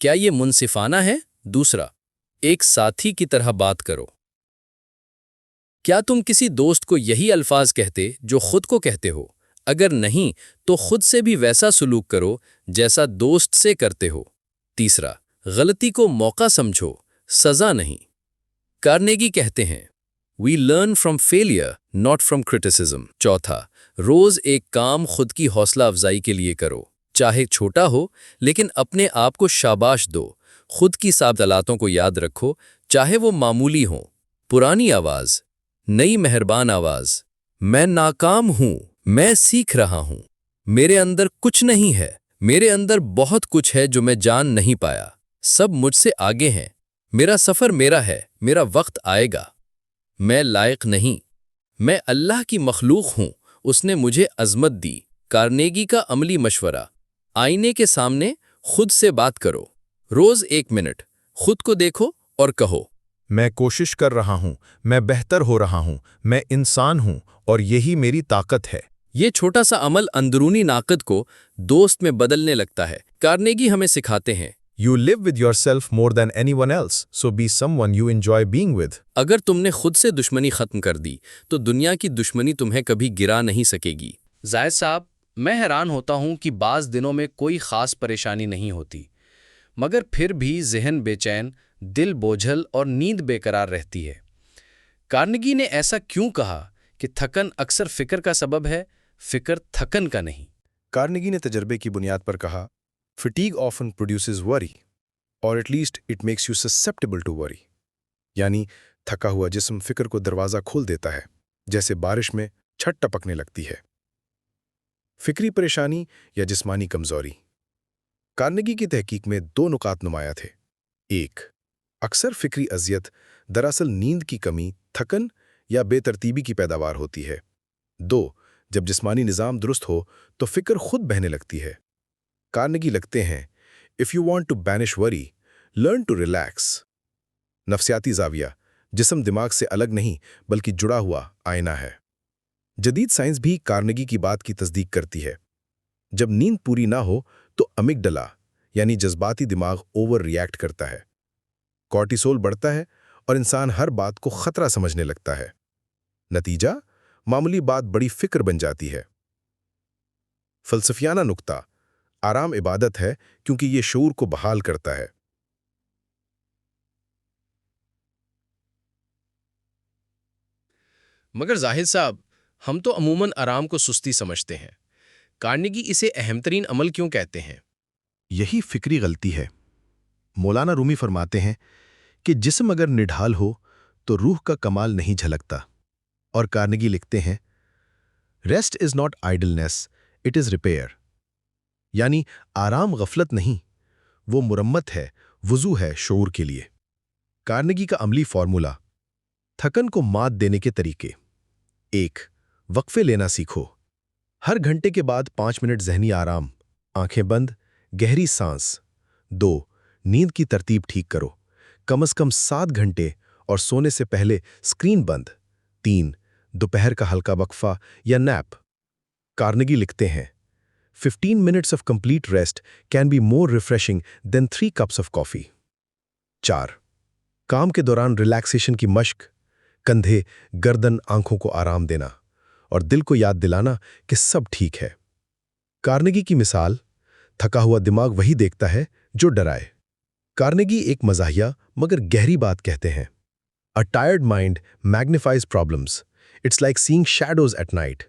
کیا یہ منصفانہ ہے؟ دوسرا، ایک ساتھی کی طرح بات کرو۔ کیا تم کسی دوست کو یہی الفاظ کہتے جو خود کو کہتے ہو؟ اگر نہیں تو خود سے بھی ویسا سلوک کرو جیسا دوست سے کرتے ہو۔ تیسرا، غلطی کو موقع سمجھو، سزا نہیں۔ کارنیگی کہتے ہیں We learn from failure, not from criticism۔ چوتھا، روز ایک کام خود کی حوصلہ افزائی کے لیے کرو، چاہے چھوٹا ہو لیکن اپنے آپ کو شاباش دو۔ خود کی صلاحیتوں کو یاد رکھو، چاہے وہ معمولی ہوں۔ پرانی آواز، نئی مہربان آواز۔ میں ناکام ہوں، میں سیکھ رہا ہوں۔ میرے اندر کچھ نہیں ہے، میرے اندر بہت کچھ ہے جو میں جان نہیں پایا۔ سب مجھ سے آگے ہیں، میرا سفر میرا ہے، میرا وقت آئے گا۔ میں لائق نہیں، میں اللہ کی مخلوق ہوں، اس نے مجھے عظمت دی۔ کارنیگی کا عملی مشورہ، آئینے کے سامنے خود سے بات کرو۔ روز 1 منٹ خود کو دیکھو اور کہو، میں کوشش کر رہا ہوں، میں بہتر ہو رہا ہوں، میں انسان ہوں اور یہی میری طاقت ہے۔ یہ چھوٹا سا عمل اندرونی ناقد کو دوست میں بدلنے لگتا ہے۔ کارنیگی ہمیں سکھاتے ہیں You live with yourself more than anyone else, so be someone you enjoy being with۔ اگر تم نے خود سے دشمنی ختم کر دی تو دنیا کی دشمنی تمہیں کبھی گرا نہیں سکے گی۔ زاہد صاحب، میں حیران ہوتا ہوں کہ بعض دنوں میں کوئی خاص پریشانی نہیں ہوتی، مگر پھر بھی ذہن بے چین، دل بوجھل اور نیند بے قرار رہتی ہے۔ کارنیگی نے ایسا کیوں کہا کہ تھکن اکثر فکر کا سبب ہے، فکر تھکن کا نہیں؟ کارنیگی نے تجربے کی بنیاد پر کہا، Fatigue often produces worry, or at least it makes you susceptible to worry۔ یعنی تھکا ہوا جسم فکر کو دروازہ کھول دیتا ہے، جیسے بارش میں چھت ٹپکنے لگتی ہے۔ فکری پریشانی یا جسمانی کمزوری۔ کارنیگی کی تحقیق میں 2 نکات نمایاں تھے۔ 1، اکثر فکری اذیت دراصل نیند کی کمی، تھکن یا بے ترتیبی کی پیداوار ہوتی ہے۔ 2، جب جسمانی نظام درست ہو تو فکر خود بہنے لگتی ہے۔ کارنیگی لکھتے ہیں، If you want to banish worry, learn to relax۔ نفسیاتی زاویہ، جسم دماغ سے الگ نہیں بلکہ جڑا ہوا آئینہ ہے۔ جدید سائنس بھی کارنیگی کی بات کی تصدیق کرتی ہے۔ جب نیند پوری نہ ہو تو امیگڈلا یعنی جذباتی دماغ اوور ریئیکٹ کرتا ہے، کورٹیسول بڑھتا ہے اور انسان ہر بات کو خطرہ سمجھنے لگتا ہے۔ نتیجہ، معمولی بات بڑی فکر بن جاتی ہے۔ فلسفیانہ نکتہ، آرام عبادت ہے کیونکہ یہ شعور کو بحال کرتا ہے۔ مگر زاہد صاحب، ہم تو عموماً آرام کو سستی سمجھتے ہیں۔ کارنیگی اسے اہم ترین عمل کیوں کہتے ہیں؟ یہی فکری غلطی ہے۔ مولانا رومی فرماتے ہیں کہ جسم اگر نڈھال ہو تو روح کا کمال نہیں جھلکتا، اور کارنیگی لکھتے ہیں، rest is not idleness, it is repair. یعنی آرام غفلت نہیں، وہ مرمت ہے، وضو ہے شعور کے لیے۔ کارنیگی کا عملی فارمولا، تھکن کو مات دینے کے طریقے۔ 1، وقفے لینا سیکھو۔ ہر گھنٹے کے بعد 5 منٹ ذہنی آرام، آنکھیں بند، گہری سانس۔ 2، نیند کی ترتیب ٹھیک کرو، کم از کم 7 گھنٹے اور سونے سے پہلے اسکرین بند۔ 3، دوپہر کا ہلکا وقفہ یا نیپ۔ کارنیگی لکھتے ہیں، 15 minutes of complete rest can be more refreshing than 3 cups of coffee۔ 4، کام کے دوران ریلیکسیشن کی مشق، کندھے، گردن، آنکھوں کو آرام دینا اور دل کو یاد دلانا کہ سب ٹھیک ہے۔ کارنیگی کی مثال، تھکا ہوا دماغ وہی دیکھتا ہے جو ڈرائے۔ کارنیگی ایک مزاحیہ مگر گہری بات کہتے ہیں، A tired mind magnifies problems. It's like seeing shadows at night۔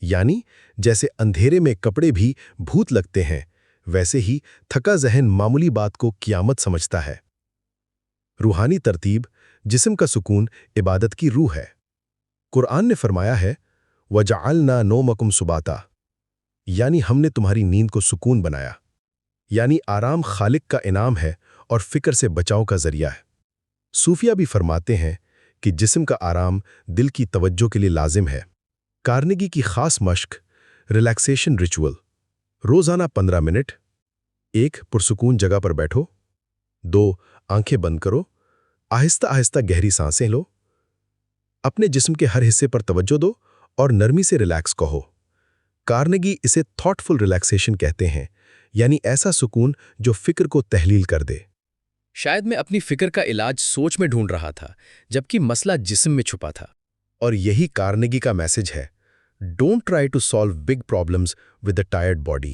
یعنی جیسے اندھیرے میں کپڑے بھی بھوت لگتے ہیں، ویسے ہی تھکا ذہن معمولی بات کو قیامت سمجھتا ہے۔ روحانی ترتیب، جسم کا سکون عبادت کی روح ہے۔ قرآن نے فرمایا ہے، وَجَعَلْنَا نَوْمَكُمْ سُبَاتًا، یعنی ہم نے تمہاری نیند کو سکون بنایا۔ یعنی آرام خالق کا انعام ہے اور فکر سے بچاؤ کا ذریعہ ہے۔ صوفیہ بھی فرماتے ہیں کہ جسم کا آرام دل کی توجہ کے لیے لازم ہے۔ کارنیگی کی خاص مشق، ریلیکسیشن ریچول، روزانہ 15 منٹ۔ 1، پرسکون جگہ پر بیٹھو۔ 2، آنکھیں بند کرو، آہستہ آہستہ گہری سانسیں لو۔ اپنے جسم کے ہر حصے پر توجہ دو اور نرمی سے ریلیکس کہو۔ کارنیگی اسے تھاٹفل ریلیکسیشن کہتے ہیں، یعنی ایسا سکون جو فکر کو تحلیل کر دے۔ شاید میں اپنی فکر کا علاج سوچ میں ڈھونڈ رہا تھا، جبکہ مسئلہ جسم میں چھپا تھا۔ اور یہی کارنیگی کا میسج ہے، don't try to solve big problems with a tired body,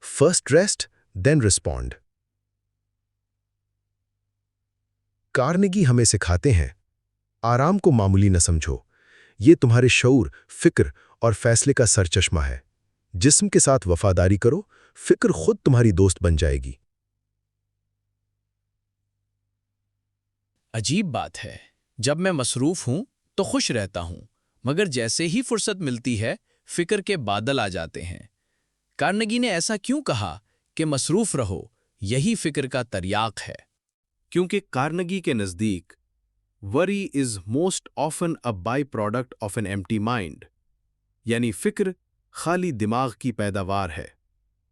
first rest then respond. Carnegie ہمیں سکھاتے ہیں، آرام کو معمولی نہ سمجھو، یہ تمہارے شعور، فکر اور فیصلے کا سرچشمہ ہے۔ جسم کے ساتھ وفاداری کرو، فکر خود تمہاری دوست بن جائے گی۔ عجیب بات ہے، جب میں مصروف ہوں تو خوش رہتا ہوں، مگر جیسے ہی فرصت ملتی ہے فکر کے بادل آ جاتے ہیں۔ کارنیگی نے ایسا کیوں کہا کہ مصروف رہو، یہی فکر کا تریاق ہے؟ کیونکہ کارنیگی کے نزدیک worry is most often a byproduct of an empty mind، یعنی فکر خالی دماغ کی پیداوار ہے،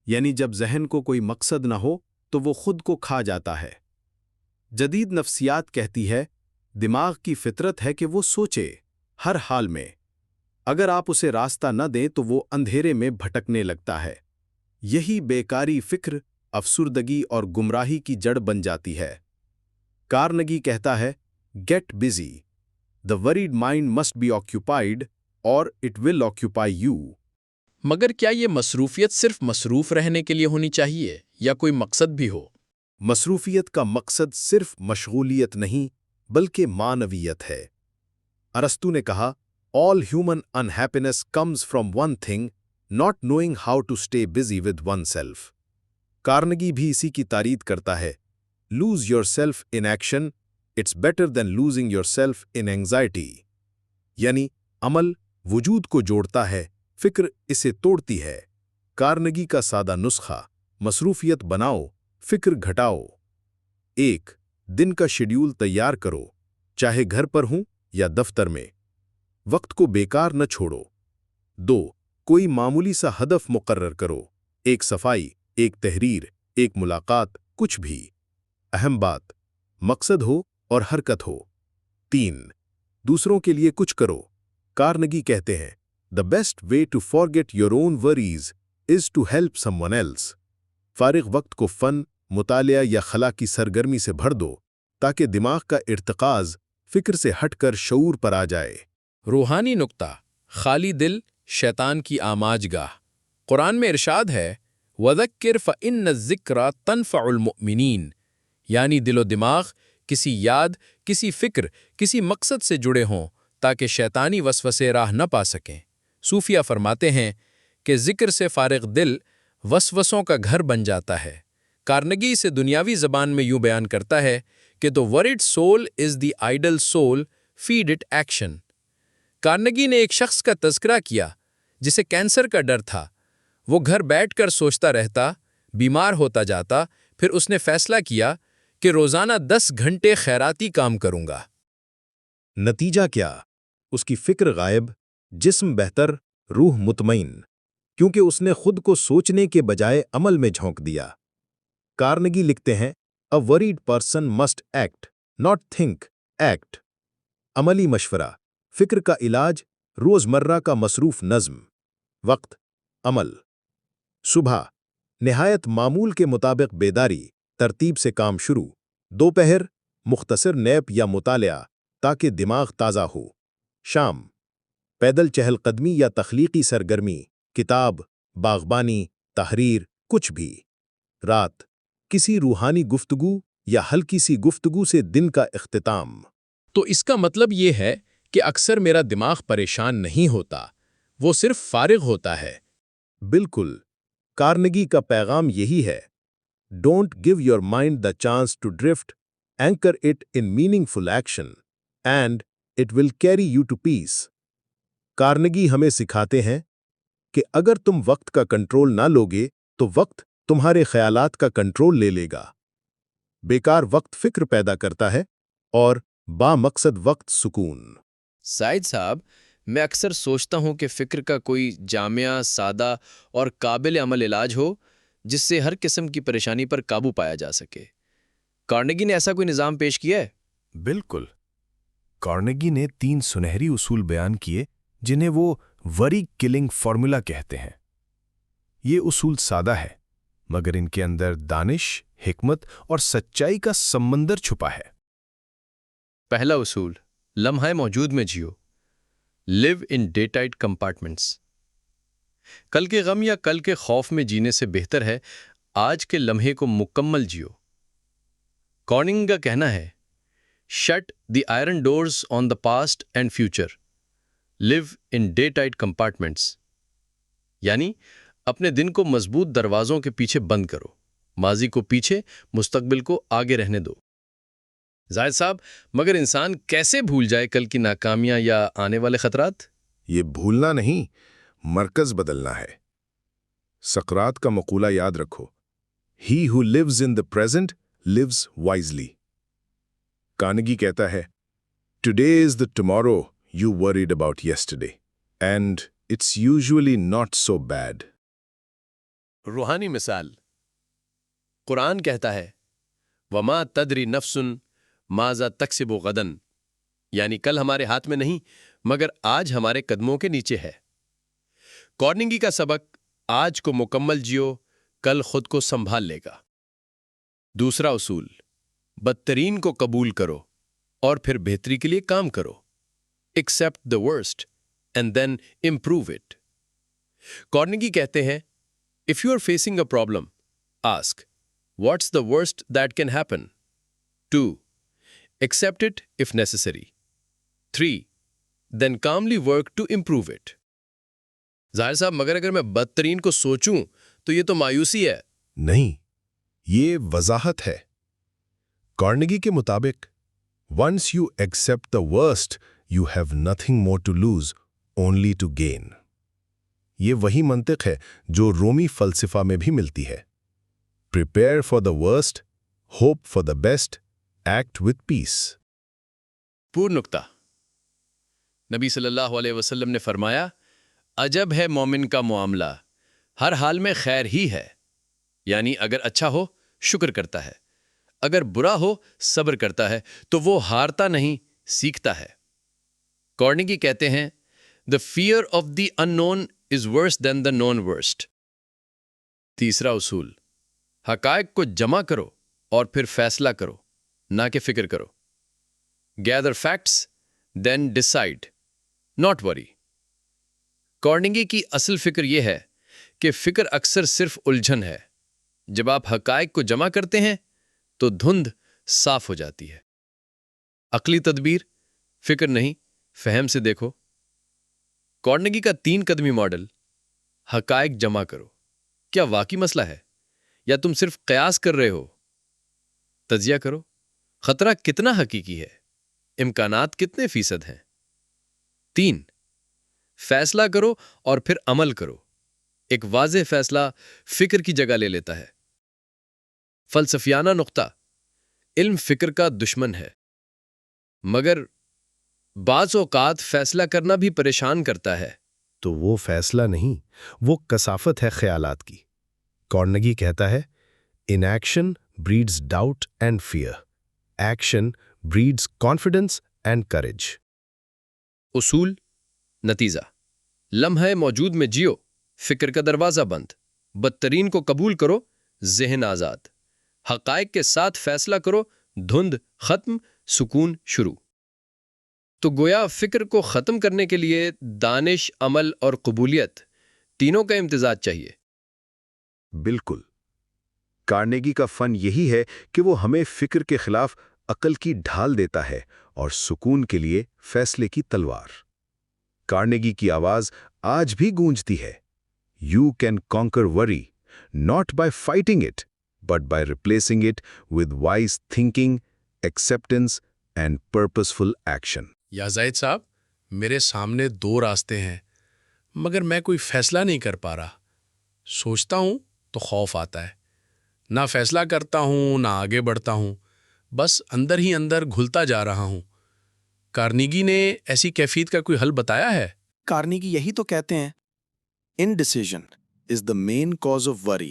یعنی جب ذہن کو کوئی مقصد نہ ہو تو وہ خود کو کھا جاتا ہے۔ جدید نفسیات کہتی ہے دماغ کی فطرت ہے کہ وہ سوچے ہر حال میں، اگر آپ اسے راستہ نہ دیں تو وہ اندھیرے میں بھٹکنے لگتا ہے۔ یہی بیکاری فکر، افسردگی اور گمراہی کی جڑ بن جاتی ہے۔ کارنیگی کہتا ہے get busy, the worried mind must be occupied اور اٹ ول آکیوپائی یو۔ مگر کیا یہ مصروفیت صرف مصروف رہنے کے لیے ہونی چاہیے یا کوئی مقصد بھی ہو؟ مصروفیت کا مقصد صرف مشغولیت نہیں بلکہ معنویت ہے۔ ارسطو نے کہا all human unhappiness comes from one thing, not knowing how to stay busy with oneself۔ Carnegie بھی اسی کی تائید کرتا ہے lose yourself in action, it's better than losing yourself in anxiety۔ یعنی عمل وجود کو جوڑتا ہے، فکر اسے توڑتی ہے۔ کارنیگی کا سادہ نسخہ، مصروفیت بناؤ، فکر گھٹاؤ۔ 1 دن کا شیڈیول تیار کرو، چاہے گھر پر ہوں یا دفتر میں۔ وقت کو بیکار نہ چھوڑو۔ 2 کوئی معمولی سا ہدف مقرر کرو، ایک صفائی، ایک تحریر، ایک ملاقات، کچھ بھی۔ اہم بات، مقصد ہو اور حرکت ہو۔ 3 دوسروں کے لیے کچھ کرو۔ کارنیگی کہتے ہیں The best way to forget your own worries is to help someone else۔ فارغ وقت کو فن، مطالعہ یا خلا کی سرگرمی سے بھر دو تاکہ دماغ کا ارتکاز فکر سے ہٹ کر شعور پر آ جائے۔ روحانی نکتہ، خالی دل شیطان کی آماج گاہ۔ قرآن میں ارشاد ہے وَذَكِّرْ فَإِنَّ الذِّكْرَ تَنْفَعُ الْمُؤْمِنِينَ، یعنی دل و دماغ کسی یاد، کسی فکر، کسی مقصد سے جڑے ہوں تاکہ شیطانی وسوسے راہ نہ پا سکیں۔ صوفیہ فرماتے ہیں کہ ذکر سے فارغ دل وسوسوں کا گھر بن جاتا ہے۔ کارنیگی سے دنیاوی زبان میں یوں بیان کرتا ہے کہ the worried soul is the idle soul, feed it action۔ Carnegie نے ایک شخص کا تذکرہ کیا جسے کینسر کا ڈر تھا۔ وہ گھر بیٹھ کر سوچتا رہتا، بیمار ہوتا جاتا، پھر اس نے فیصلہ کیا کہ روزانہ 10 گھنٹے خیراتی کام کروں گا۔ نتیجہ کیا؟ اس کی فکر غائب، جسم بہتر، روح مطمئن، کیونکہ اس نے خود کو سوچنے کے بجائے عمل میں جھونک دیا۔ کارنیگی لکھتے ہیں A worried person must act, not think, act۔ عملی مشورہ، فکر کا علاج، روزمرہ کا مصروف نظم۔ وقت، عمل۔ صبح، نہایت معمول کے مطابق بیداری، ترتیب سے کام شروع۔ دوپہر، مختصر نیپ یا مطالعہ تاکہ دماغ تازہ ہو۔ شام، پیدل چہل قدمی یا تخلیقی سرگرمی، کتاب، باغبانی، تحریر، کچھ بھی۔ رات، کسی روحانی گفتگو یا ہلکی سی گفتگو سے دن کا اختتام۔ تو اس کا مطلب یہ ہے کہ اکثر میرا دماغ پریشان نہیں ہوتا، وہ صرف فارغ ہوتا ہے۔ بالکل، کارنیگی کا پیغام یہی ہے don't give your mind the chance to drift, anchor it in meaningful action and it will carry you to peace. Carnegie ہمیں سکھاتے ہیں کہ اگر تم وقت کا کنٹرول نہ لوگے تو وقت تمہارے خیالات کا کنٹرول لے لے گا۔ بیکار وقت فکر پیدا کرتا ہے اور با مقصد وقت سکون۔ سائد صاحب، میں اکثر سوچتا ہوں کہ فکر کا کوئی جامع، سادہ اور قابل عمل علاج ہو جس سے ہر قسم کی پریشانی پر قابو پایا جا سکے۔ کارنیگی نے ایسا کوئی نظام پیش کیا ہے؟ بالکل۔ کارنیگی نے 3 سنہری اصول بیان کیے جنہیں وہ وری کلنگ فارمولا کہتے ہیں۔ یہ اصول سادہ ہے مگر ان کے اندر دانش، حکمت اور سچائی کا سمندر چھپا ہے۔ پہلا اصول، لمحہ موجود میں جیو، لیو ان ڈے ٹائٹ کمپارٹمنٹس۔ کل کے غم یا کل کے خوف میں جینے سے بہتر ہے آج کے لمحے کو مکمل جیو۔ کارنیگی کا کہنا ہے، shut the iron doors on the past and future, live in day tight compartments, یعنی اپنے دن کو مضبوط دروازوں کے پیچھے بند کرو، ماضی کو پیچھے، مستقبل کو آگے رہنے دو۔ زاہد صاحب، مگر انسان کیسے بھول جائے کل کی ناکامیاں یا آنے والے خطرات؟ یہ بھولنا نہیں، مرکز بدلنا ہے۔ سقراط کا مقولہ یاد رکھو، He who lives in the present lives wisely۔ Carnegie کہتا ہے، Today is the tomorrow you worried about yesterday, and it's usually not so bad۔ روحانی مثال، قرآن کہتا ہے، وَمَا تَدْرِي نَفْسٌ مَاذَا تَكْسِبُ غَدًا، یعنی کل ہمارے ہاتھ میں نہیں مگر آج ہمارے قدموں کے نیچے ہے۔ کارنیگی کا سبق، آج کو مکمل جیو، کل خود کو سنبھال لے گا۔ دوسرا اصول، بدترین کو قبول کرو اور پھر بہتری کے لیے کام کرو۔ Accept the worst and then improve it۔ Carnegie کہتے ہیں، if you are facing a problem, ask, what's the worst that can happen? 2. Accept it if necessary. 3. Then calmly work to improve it۔ ظاہر صاحب، مگر اگر میں بدترین کو سوچوں تو یہ تو مایوسی ہے۔ نہیں، یہ وضاحت ہے۔ کارنیگی کے مطابق، once you accept the worst, you have nothing more to lose, only to gain۔ یہ وہی منطق ہے جو رومی فلسفہ میں بھی ملتی ہے۔ Prepare for the worst, hope for the best, act with peace۔ پور نکتہ، نبی صلی اللہ علیہ وسلم نے فرمایا، عجب ہے مومن کا معاملہ، ہر حال میں خیر ہی ہے، یعنی اگر اچھا ہو شکر کرتا ہے، اگر برا ہو صبر کرتا ہے تو وہ ہارتا نہیں، سیکھتا ہے۔ کارنیگی کہتے ہیں، The fear of the unknown is worse than the known worst۔ تیسرا اصول، حقائق کو جمع کرو اور پھر فیصلہ کرو، نہ کہ فکر کرو۔ Gather facts, then decide, not worry۔ Carnegie کی اصل فکر یہ ہے کہ فکر اکثر صرف الجھن ہے، جب آپ حقائق کو جمع کرتے ہیں تو دھند صاف ہو جاتی ہے۔ عقلی تدبیر، فکر نہیں، فہم سے دیکھو۔ کارنیگی کا 3 قدمی ماڈل، حقائق جمع کرو، کیا واقعی مسئلہ ہے یا تم صرف قیاس کر رہے ہو؟ تجزیہ کرو، خطرہ کتنا حقیقی ہے، امکانات کتنے فیصد ہیں؟ 3، فیصلہ کرو اور پھر عمل کرو۔ ایک واضح فیصلہ فکر کی جگہ لے لیتا ہے۔ فلسفیانہ نقطہ، علم فکر کا دشمن ہے، مگر بعض اوقات فیصلہ کرنا بھی پریشان کرتا ہے۔ تو وہ فیصلہ نہیں، وہ کثافت ہے خیالات کی۔ کارنیگی کہتا ہے، inaction breeds doubt and fear, action breeds confidence and courage۔ اصول، نتیجہ، لمحہ موجود میں جیو، فکر کا دروازہ بند، بدترین کو قبول کرو، ذہن آزاد، حقائق کے ساتھ فیصلہ کرو، دھند ختم، سکون شروع۔ تو گویا فکر کو ختم کرنے کے لیے دانش، عمل اور قبولیت تینوں کا امتزاج چاہیے۔ بالکل، کارنیگی کا فن یہی ہے کہ وہ ہمیں فکر کے خلاف عقل کی ڈھال دیتا ہے اور سکون کے لیے فیصلے کی تلوار۔ کارنیگی کی آواز آج بھی گونجتی ہے، You can conquer worry, not by fighting it, but by replacing it with wise thinking, acceptance, and purposeful action۔ یا زید صاحب، میرے سامنے 2 راستے ہیں مگر میں کوئی فیصلہ نہیں کر پا رہا۔ سوچتا ہوں تو خوف آتا ہے، نہ فیصلہ کرتا ہوں نہ آگے بڑھتا ہوں، بس اندر ہی اندر گھلتا جا رہا ہوں۔ کارنیگی نے ایسی کیفیت کا کوئی حل بتایا ہے؟ کارنیگی یہی تو کہتے ہیں، انڈیسیژن از دا مین کاز آف وری،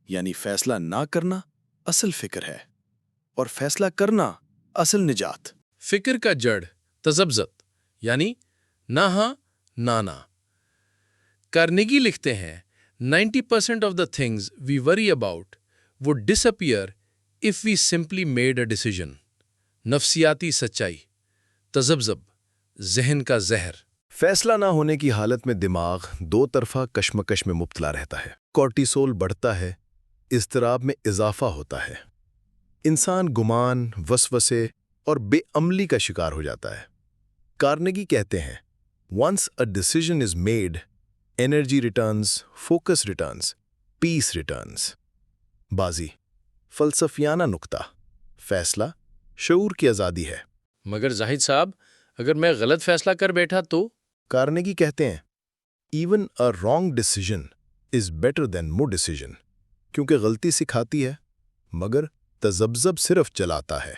یعنی فیصلہ نہ کرنا اصل فکر ہے اور فیصلہ کرنا اصل نجات۔ فکر کا جڑ تذبذب، یعنی نہ ہاں نہ نہ۔ کارنیگی لکھتے ہیں، 90% of the things we worry about would disappear if we simply made a decision. نفسیاتی سچائی، تذبذب، ذہن کا زہر۔ فیصلہ نہ ہونے کی حالت میں دماغ دو طرفہ کشمکش میں مبتلا رہتا ہے، کورٹیسول بڑھتا ہے، اضطراب میں اضافہ ہوتا ہے، انسان گمان، وسوسے اور بے عملی کا شکار ہو جاتا ہے۔ کارنیگی کہتے ہیں once a decision is made, energy returns, focus returns, peace returns. بازی فلسفیانہ نکتہ، فیصلہ شعور کی آزادی ہے۔ مگر زاہد صاحب، اگر میں غلط فیصلہ کر بیٹھا تو؟ کارنیگی کہتے ہیں even a wrong decision is better than no decision، کیونکہ غلطی سکھاتی ہے مگر تذبذب صرف چلاتا ہے۔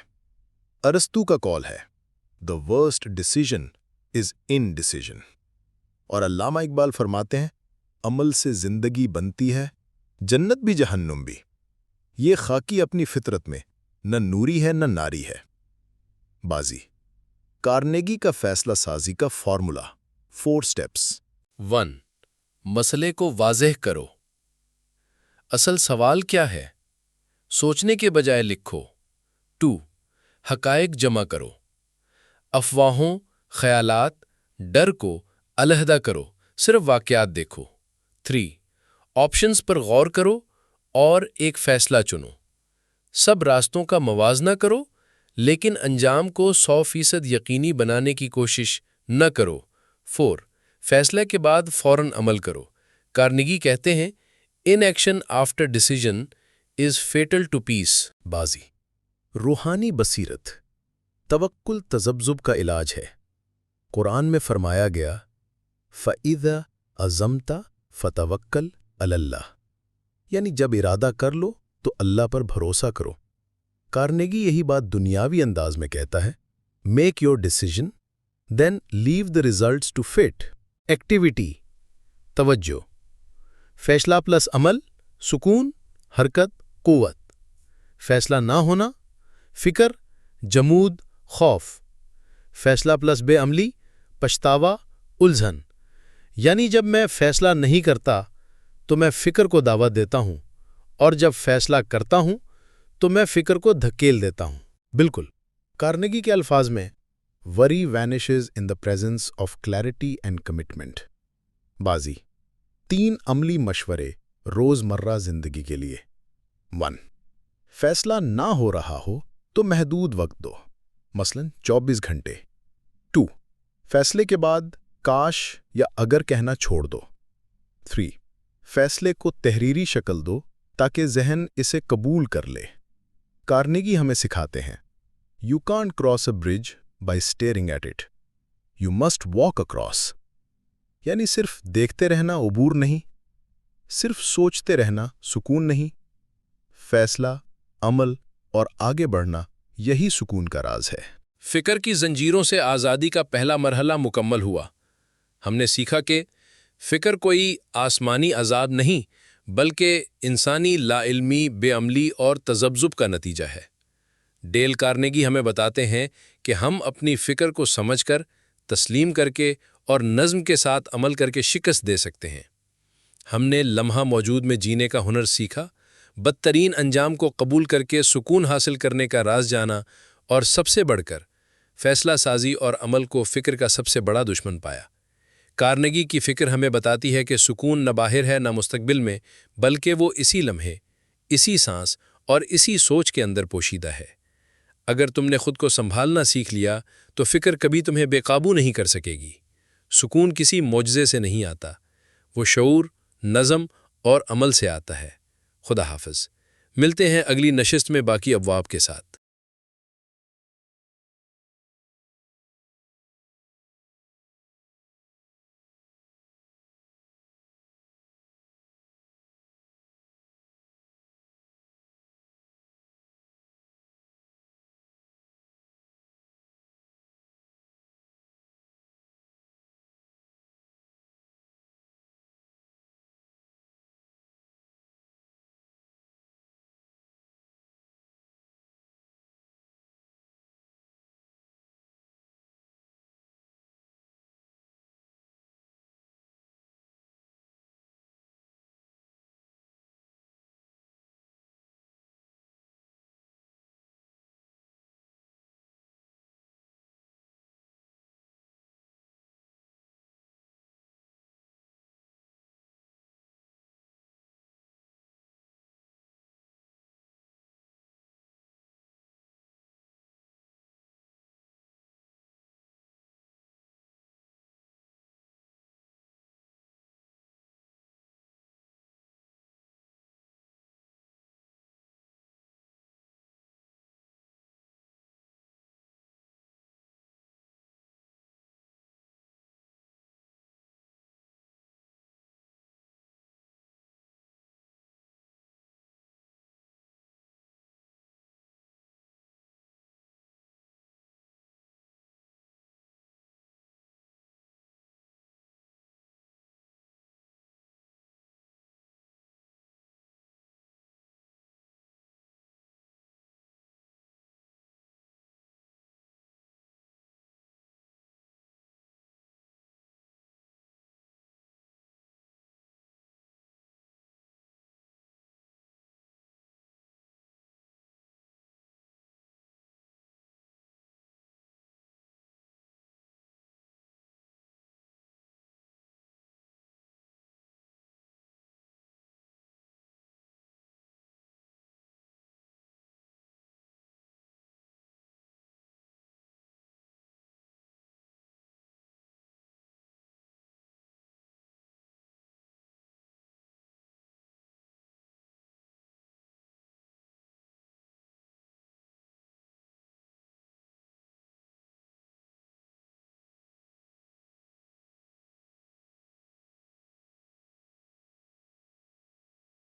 ارسطو کا قول ہے the worst decision is indecision، اور علامہ اقبال فرماتے ہیں عمل سے زندگی بنتی ہے، جنت بھی جہنم بھی۔ یہ خاکی اپنی فطرت میں نہ نوری ہے نہ ناری ہے۔ بازی کارنیگی کا فیصلہ سازی کا فارمولا 4 سٹیپس۔ 1. مسئلے کو واضح کرو۔ اصل سوال کیا ہے؟ سوچنے کے بجائے لکھو۔ 2. حقائق جمع کرو۔ افواہوں، خیالات، ڈر کو علیحدہ کرو، صرف واقعات دیکھو۔ 3. آپشنز پر غور کرو اور ایک فیصلہ چنو۔ سب راستوں کا موازنہ کرو، لیکن انجام کو 100% یقینی بنانے کی کوشش نہ کرو۔ 4. فیصلے کے بعد فوراً عمل کرو۔ کارنیگی کہتے ہیں inaction after decision is fatal to peace۔ بازی روحانی بصیرت توکل تذبذب کا علاج ہے۔ قرآن میں فرمایا گیا فَإِذَا عَزَمْتَ فَتَوَكَّلْ عَلَى اللَّهِ، یعنی جب ارادہ کر لو تو اللہ پر بھروسہ کرو۔ کارنیگی یہی بات دنیاوی انداز میں کہتا ہے make your decision then leave the results to fate. Activity توجہ، فیصلہ پلس عمل، سکون، حرکت، قوت۔ فیصلہ نہ ہونا، فکر، جمود، خوف۔ فیصلہ پلس بے عملی، پچھتاوا، الجھن۔ یعنی جب میں فیصلہ نہیں کرتا تو میں فکر کو دعوت دیتا ہوں، اور جب فیصلہ کرتا ہوں تو میں فکر کو دھکیل دیتا ہوں۔ بالکل کارنیگی کے الفاظ میں worry vanishes in the presence of clarity and commitment۔ بازی 3 عملی مشورے روز مرہ زندگی کے لیے۔ 1. فیصلہ نہ ہو رہا ہو تو محدود وقت دو، مثلا 24 گھنٹے۔ 2. فیصلے کے بعد کاش یا اگر کہنا چھوڑ دو۔ 3. فیصلے کو تحریری شکل دو تاکہ ذہن اسے قبول کر لے۔ کارنیگی ہمیں سکھاتے ہیں You can't cross a bridge by staring at it. You must walk across. یعنی صرف دیکھتے رہنا عبور نہیں، صرف سوچتے رہنا سکون نہیں۔ فیصلہ، عمل اور آگے بڑھنا یہی سکون کا راز ہے۔ فکر کی زنجیروں سے آزادی کا پہلا مرحلہ مکمل ہوا۔ ہم نے سیکھا کہ فکر کوئی آسمانی عذاب نہیں بلکہ انسانی لا علمی، بے عملی اور تذبذب کا نتیجہ ہے۔ ڈیل کارنیگی ہمیں بتاتے ہیں کہ ہم اپنی فکر کو سمجھ کر، تسلیم کر کے اور نظم کے ساتھ عمل کر کے شکست دے سکتے ہیں۔ ہم نے لمحہ موجود میں جینے کا ہنر سیکھا، بدترین انجام کو قبول کر کے سکون حاصل کرنے کا راز جانا، اور سب سے بڑھ کر فیصلہ سازی اور عمل کو فکر کا سب سے بڑا دشمن پایا۔ کارنیگی کی فکر ہمیں بتاتی ہے کہ سکون نہ باہر ہے نہ مستقبل میں، بلکہ وہ اسی لمحے، اسی سانس اور اسی سوچ کے اندر پوشیدہ ہے۔ اگر تم نے خود کو سنبھالنا سیکھ لیا تو فکر کبھی تمہیں بے قابو نہیں کر سکے گی۔ سکون کسی معجزے سے نہیں آتا، وہ شعور، نظم اور عمل سے آتا ہے۔ خدا حافظ۔ ملتے ہیں اگلی نشست میں باقی ابواب کے ساتھ۔